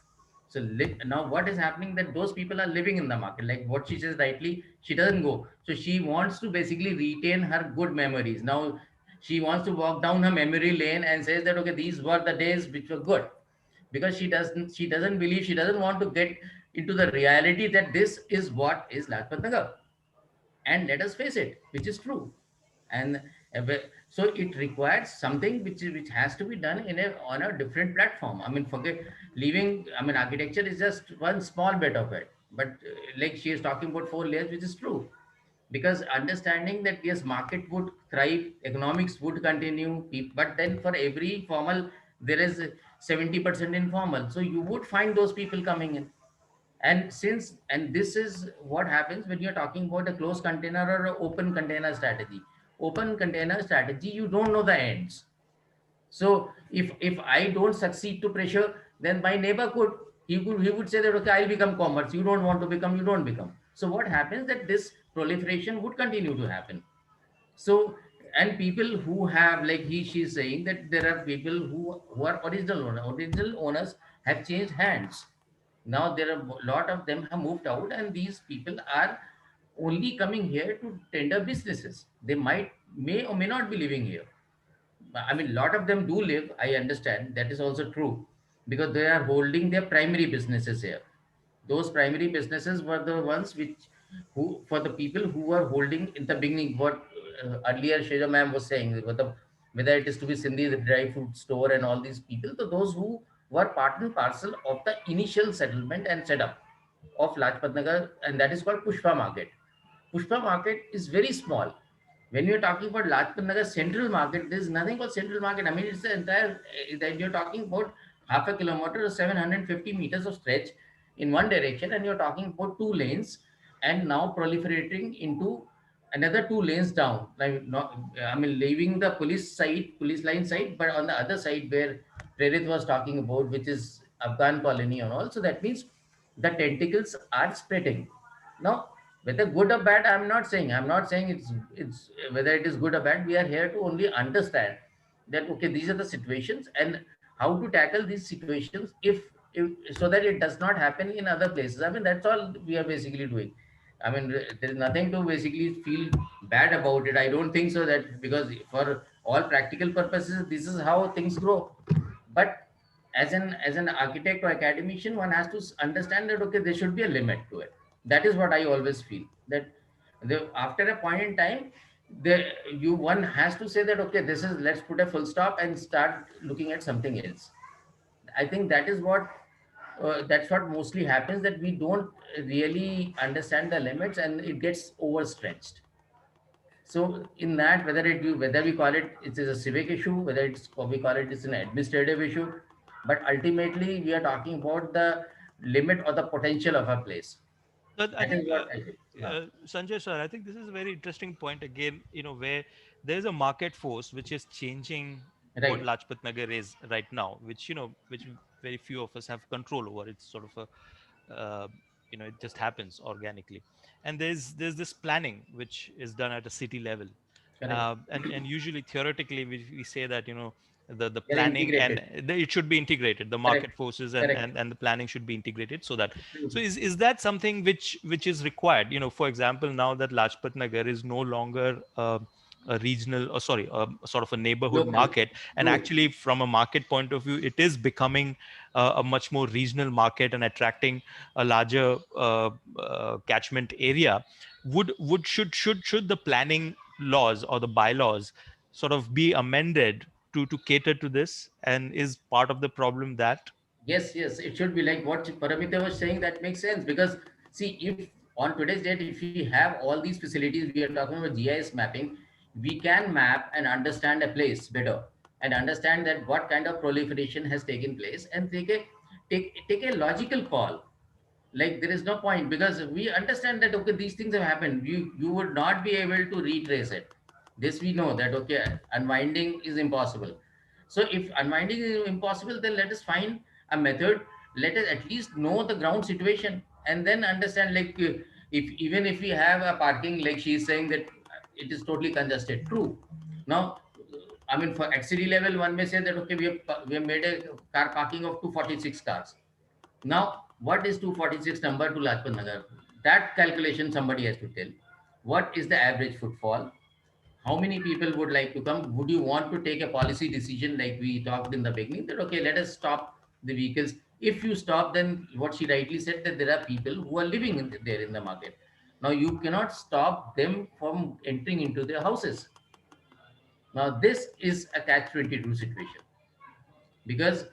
So now what is happening that those people are living in the market, like what she says rightly, she doesn't go. So she wants to basically retain her good memories. Now she wants to walk down her memory lane and says that, okay, these were the days which were good, because she doesn't believe, she doesn't want to get into the reality that this is what is Lajpat Nagar. And let us face it, which is true. And so it requires something which has to be done on a different platform. I mean, forget leaving. I mean, architecture is just one small bit of it, but like she is talking about 4 layers, which is true, because understanding that yes, market would thrive, economics would continue, but then for every formal there is 70% informal. So you would find those people coming in. And this is what happens when you're talking about a closed container or an open container strategy. Open container strategy, you don't know the ends. So if I don't succeed to pressure, then my neighbor could, he would say that, okay, I'll become commerce. You don't want to become, you don't become. So what happens that this proliferation would continue to happen. So, and people who have, like she's saying that there are people who are original owners have changed hands. Now there are a lot of them have moved out, and these people are only coming here to tender businesses. They may or may not be living here. I mean, a lot of them do live. I understand that is also true, because they are holding their primary businesses here. Those primary businesses were the ones who, for the people who were holding in the beginning, what earlier Sheja ma'am was saying, whether it is to be Sindhi, the dry fruit store and all these people, so those who were part and parcel of the initial settlement and setup of Lajpat Nagar, and that is called Pushpa Market. Pushpa Market is very small. When you're talking about Lajpat Nagar Central Market, there's nothing called Central Market. I mean, it's the entire, that you're talking about half a kilometer or 750 meters of stretch in one direction, and you're talking about two lanes, and now proliferating into another two lanes down. Like, not, I mean, leaving the police line side, but on the other side where Prerit was talking about, which is Afghan colony and all. So that means the tentacles are spreading. Now, whether good or bad, I'm not saying it's whether it is good or bad. We are here to only understand that, okay, these are the situations and how to tackle these situations, if so that it does not happen in other places. I mean, that's all we are basically doing. I mean, there is nothing to basically feel bad about it. I don't think so, that because for all practical purposes, this is how things grow. But as an architect or academician, one has to understand that, okay, there should be a limit to it. That is what I always feel, that after a point in time, one has to say that, okay, this is, let's put a full stop and start looking at something else. I think that's what mostly happens, that we don't really understand the limits and it gets overstretched. So in that, whether we call it is a civic issue, whether we call it's an administrative issue, but ultimately we are talking about the limit or the potential of a place. But I That is think, what I think. Yeah. Sanjay sir, I think this is a very interesting point again, where there's a market force which is changing what Right. Lajpat Nagar is right now, which very few of us have control over. It's sort of it just happens organically. And there's this planning which is done at a city level. Correct. And usually theoretically we say that, the They're planning and integrated. it should be integrated, the Correct. market forces and, Correct. and the planning should be integrated, so that, True. so is that something which is required, for example, now that Lajpat Nagar is no longer a regional, or sorry, sort of a neighborhood Local. market, and True. actually from a market point of view it is becoming a much more regional market and attracting a larger catchment area. Should the planning laws or the bylaws sort of be amended to cater to this, and is part of the problem that. Yes, yes, it should be like what Paramita was saying. That makes sense, because see, if on today's date, if we have all these facilities, we are talking about GIS mapping, we can map and understand a place better, and understand that what kind of proliferation has taken place, and take a logical call. Like, there is no point, because we understand that, okay, these things have happened. You would not be able to retrace it. This we know that, okay, unwinding is impossible. So if unwinding is impossible, then let us find a method. Let us at least know the ground situation, and then understand, like, if even if we have a parking, like she is saying that it is totally congested, true. Now, I mean, for at city level, one may say that, okay, we have made a car parking of 246 cars. Now, what is 246 number to Lajpat Nagar? That calculation somebody has to tell. What is the average footfall? How many people would like to come? Would you want to take a policy decision, like we talked in the beginning, that, okay, let us stop the vehicles? If you stop, then what she rightly said, that there are people who are living there in the market. Now, you cannot stop them from entering into their houses. Now, this is a catch-22 situation, because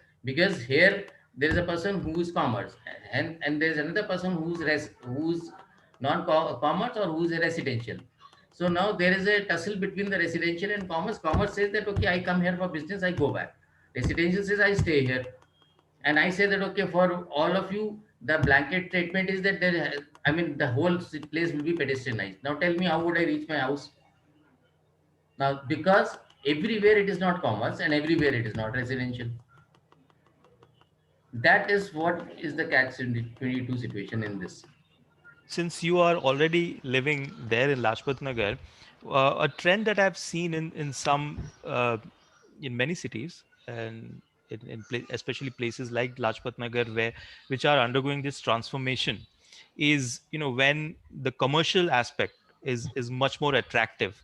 here there is a person who is commerce, and there's another person who's non-commerce, or who's a residential. So now there is a tussle between the residential and commerce. Commerce says that, okay, I come here for business, I go back. Residential says I stay here. And I say that, okay, for all of you, the blanket statement is that I mean, the whole place will be pedestrianized. Now tell me, how would I reach my house? Now, because everywhere it is not commerce and everywhere it is not residential. That is what is the catch 22 situation in this. Since you are already living there in Lajpat Nagar, a trend that I've seen in some in many cities and especially places like Lajpat Nagar, which are undergoing this transformation, is when the commercial aspect is much more attractive.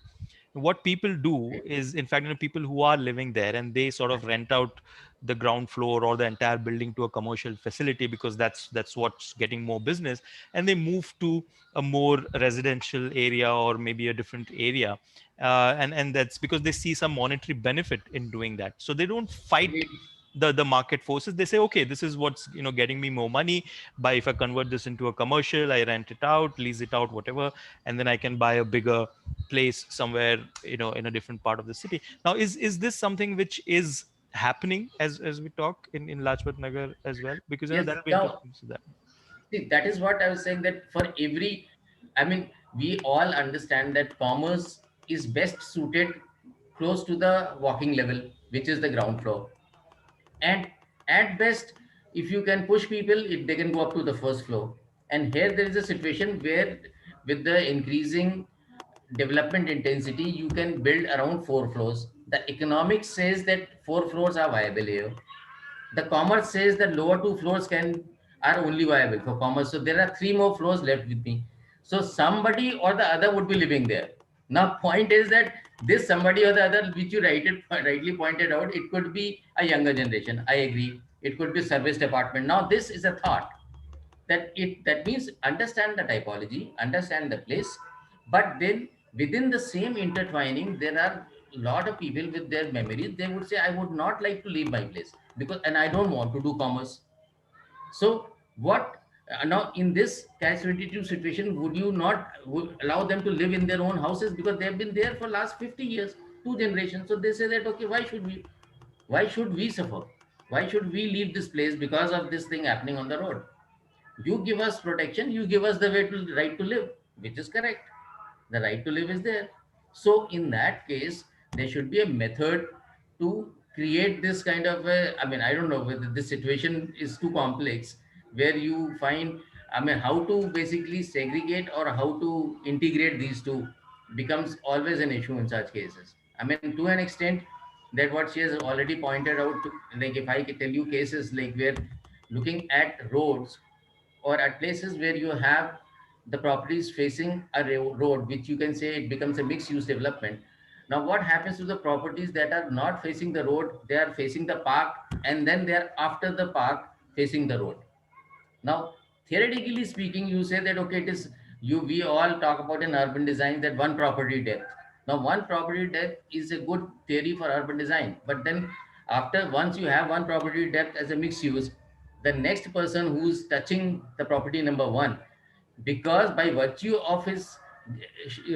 What people do is, in fact, people who are living there and they sort of rent out the ground floor or the entire building to a commercial facility, because that's what's getting more business, and they move to a more residential area or maybe a different area, and that's because they see some monetary benefit in doing that, so they don't fight the market forces. They say, okay, this is what's getting me more money. By if I convert this into a commercial, I rent it out, lease it out, whatever, and then I can buy a bigger place somewhere in a different part of the city. Now, is this something which is happening as we talk in Lajpat Nagar as well? Because Yes, that'll be now, interesting to see that. see, that is what I was saying, that for every, I mean, we all understand that commerce is best suited close to the walking level, which is the ground floor. And at best, if you can push people, they can go up to the first floor. And here there is a situation where, with the increasing development intensity, you can build around 4 floors. The economics says that 4 floors are viable here. The commerce says that lower 2 floors can are only viable for commerce. So there are 3 more floors left with me. So somebody or the other would be living there. Now, point is that this somebody or the other, which you rightly pointed out, it could be a younger generation. I agree. It could be service department. Now, this is a thought that means understand the typology, understand the place, but then within the same intertwining, there are a lot of people with their memories. They would say, I would not like to leave my place because, and I don't want to do commerce. So what now in this catch 22 situation, would you not would allow them to live in their own houses because they have been there for last 50 years, 2 generations? So they say that, okay, why should we suffer? Why should we leave this place because of this thing happening on the road? You give us protection, you give us the way to right to live, which is correct. The right to live is there. So in that case, there should be a method to create this kind of a, I mean, I don't know whether this situation is too complex, where you find, I mean, how to basically segregate or how to integrate these two becomes always an issue in such cases. I mean, to an extent, that what she has already pointed out, like if I could tell you cases like where looking at roads or at places where you have the properties facing a road, which you can say it becomes a mixed use development. Now, what happens to the properties that are not facing the road? They are facing the park, and then they are after the park facing the road. Now, theoretically speaking, you say that, okay, it is you, we all talk about in urban design that one property depth. Now, one property depth is a good theory for urban design. But then after once you have one property depth as a mixed use, the next person who's touching the property number one, because by virtue of his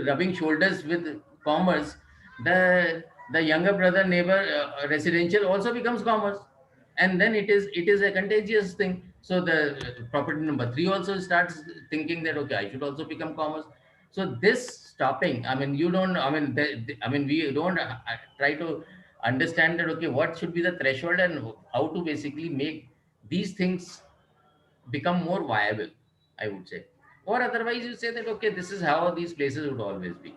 rubbing shoulders with commerce, the the younger brother neighbor residential also becomes commerce, and then it is a contagious thing. So the property number three also starts thinking that, okay, I should also become commerce. So this stopping, I mean, you don't, I mean, I mean, we don't try to understand that, okay, what should be the threshold and how to basically make these things become more viable, I would say. Or otherwise, you say that, okay, this is how these places would always be.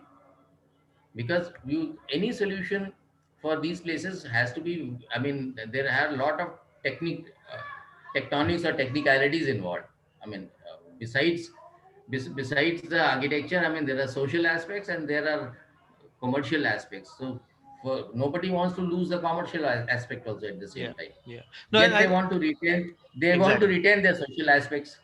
Because you, any solution for these places has to be, I mean, there are a lot of technique, tectonics or technicalities involved. I mean, besides the architecture, I mean, there are social aspects and there are commercial aspects. So nobody wants to lose the commercial aspect also at the Yeah, same time. yeah. No, Yet they want to exactly. retain their social aspects.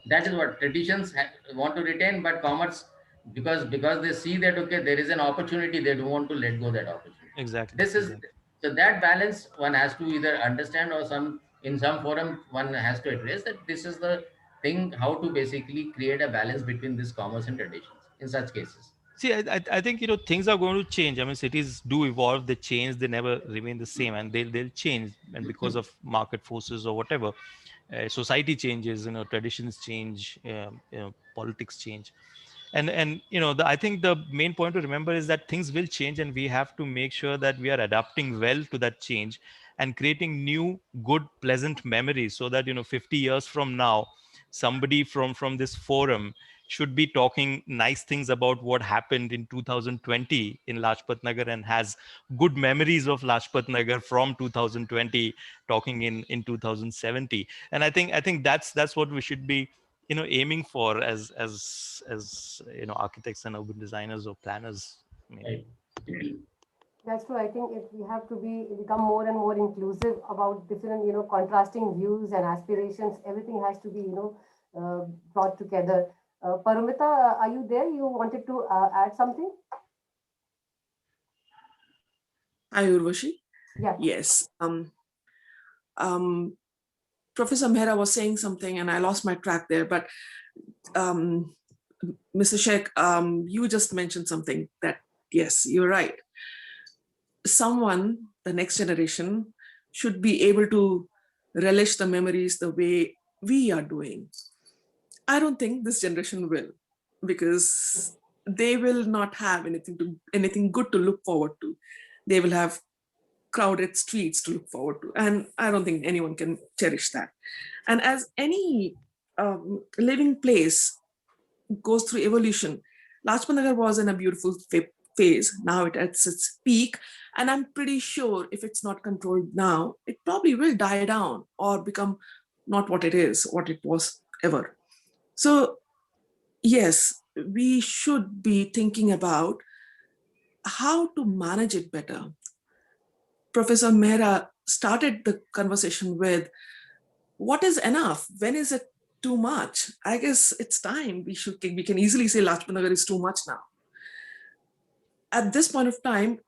That is what traditions want to retain, but commerce, because they see that, okay, there is an opportunity, they don't want to let go that opportunity. Exactly, This is, exactly. so that balance one has to either understand, or some in some forum one has to address that this is the thing, how to basically create a balance between this commerce and traditions in such cases. See, I think, things are going to change. I mean, cities do evolve, they change, they never remain the same, and they'll change. And because of market forces or whatever, society changes, traditions change, politics change. And I think the main point to remember is that things will change, and we have to make sure that we are adapting well to that change and creating new, good, pleasant memories, so that 50 years from now, somebody from this forum should be talking nice things about what happened in 2020 in Lajpat Nagar, and has good memories of Lajpat Nagar from 2020 talking in 2070. And I think that's what we should be aiming for as architects and urban designers or planners, maybe. Right. That's true. I think we have to become more and more inclusive about different, contrasting views and aspirations. Everything has to be, brought together. Paramita, are you there? You wanted to add something? Hi, Urvashi. Yeah. Yes. Professor Mehra was saying something and I lost my track there, but Mr. Sheikh, you just mentioned something that, yes, you're right. Someone, the next generation, should be able to relish the memories the way we are doing. I don't think this generation will, because they will not have anything good to look forward to. They will have crowded streets to look forward to, and I don't think anyone can cherish that. And as any living place goes through evolution, Lajpat Nagar was in a beautiful phase. Now it's at its peak, and I'm pretty sure if it's not controlled now, it probably will die down or become not what it was ever. So yes, we should be thinking about how to manage it better. Professor Mehra started the conversation with, what is enough? When is it too much? I guess it's time. We can easily say Lajpat Nagar is too much now. At this point of time,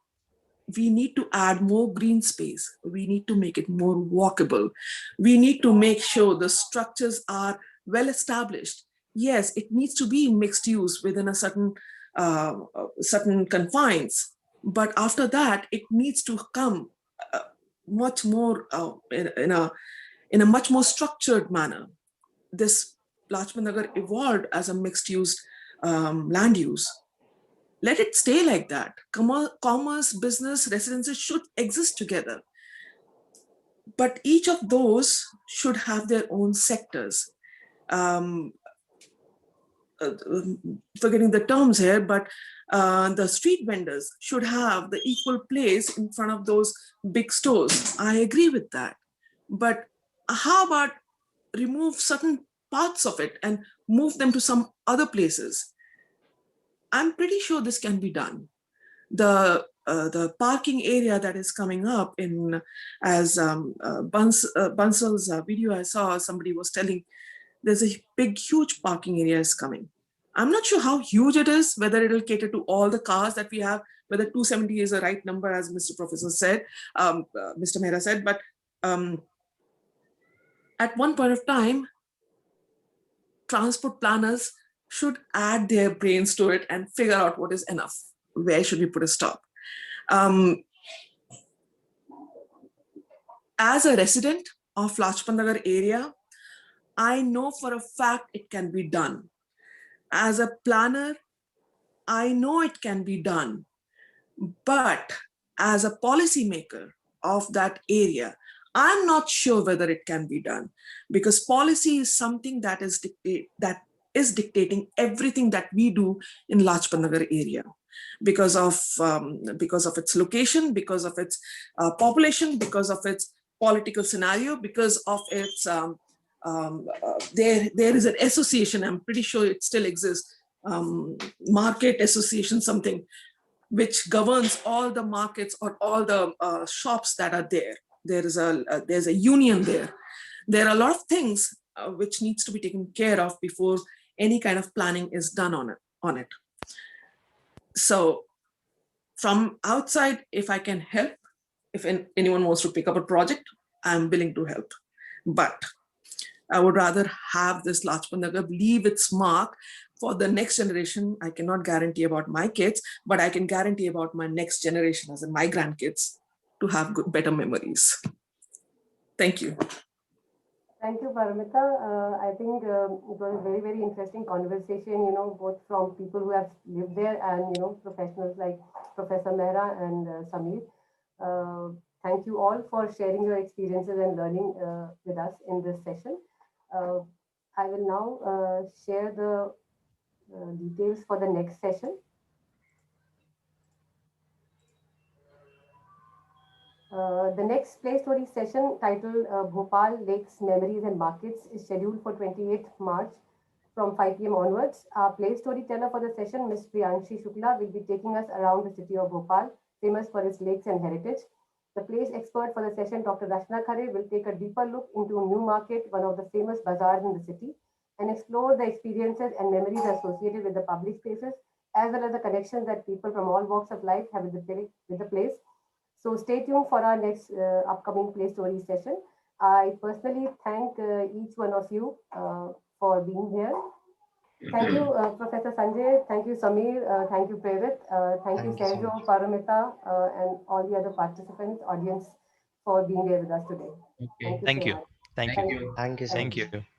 we need to add more green space. We need to make it more walkable. We need to make sure the structures are well established. Yes, it needs to be mixed use within a certain confines. But after that, it needs to come much more in a much more structured manner. This Lajpat Nagar evolved as a mixed use land use. Let it stay like that. Commerce, business, residences should exist together. But each of those should have their own sectors. Forgetting the terms here, but the street vendors should have the equal place in front of those big stores. I agree with that. But how about remove certain parts of it and move them to some other places? I'm pretty sure this can be done. The parking area that is coming up in, as Bansal's video I saw, somebody was telling, there's a big, huge parking area is coming. I'm not sure how huge it is, whether it'll cater to all the cars that we have, whether 270 is the right number, as Mr. Professor said, Mr. Mehra said, but at one point of time, transport planners should add their brains to it and figure out what is enough. Where should we put a stop? As a resident of Lajpat Nagar area, I know for a fact it can be done. As a planner, I know it can be done. But as a policymaker of that area, I'm not sure whether it can be done, because policy is something that is dictating everything that we do in Lajpat Nagar area, because of its location, because of its population, because of its political scenario, because of its there is an association, I'm pretty sure it still exists, market association, something which governs all the markets or all the shops that are there. There's a union there. There are a lot of things which needs to be taken care of before any kind of planning is done on it. So from outside, if I can help, if anyone wants to pick up a project, I'm willing to help. But I would rather have this Lajpat Nagar leave its mark for the next generation. I cannot guarantee about my kids, but I can guarantee about my next generation, as in my grandkids, to have good, better memories. Thank you. Thank you, Paramita. I think it was a very, very interesting conversation, both from people who have lived there and, professionals like Professor Mehra and Samir. Thank you all for sharing your experiences and learning with us in this session. I will now share the details for the next session. The next Play Story session, titled Bhopal Lakes, Memories and Markets, is scheduled for 28th March from 5 p.m. onwards. Our Play Storyteller for the session, Ms. Priyanshi Shukla, will be taking us around the city of Bhopal, famous for its lakes and heritage. The place expert for the session, Dr. Rashna Khare, will take a deeper look into New Market, one of the famous bazaars in the city, and explore the experiences and memories associated with the public spaces, as well as the connections that people from all walks of life have with the place. So stay tuned for our next upcoming Play Story session. I personally thank each one of you for being here. Thank you, Professor Sanjay. Thank you, Samir. Thank you, Prerit. Thank you, Thank you so Sergio, much. Paramita, and all the other participants, audience, for being here with us today. Okay. Thank you Thank so you. much. Thank you. Thank you. Thank you so Thank Thank much. you. you.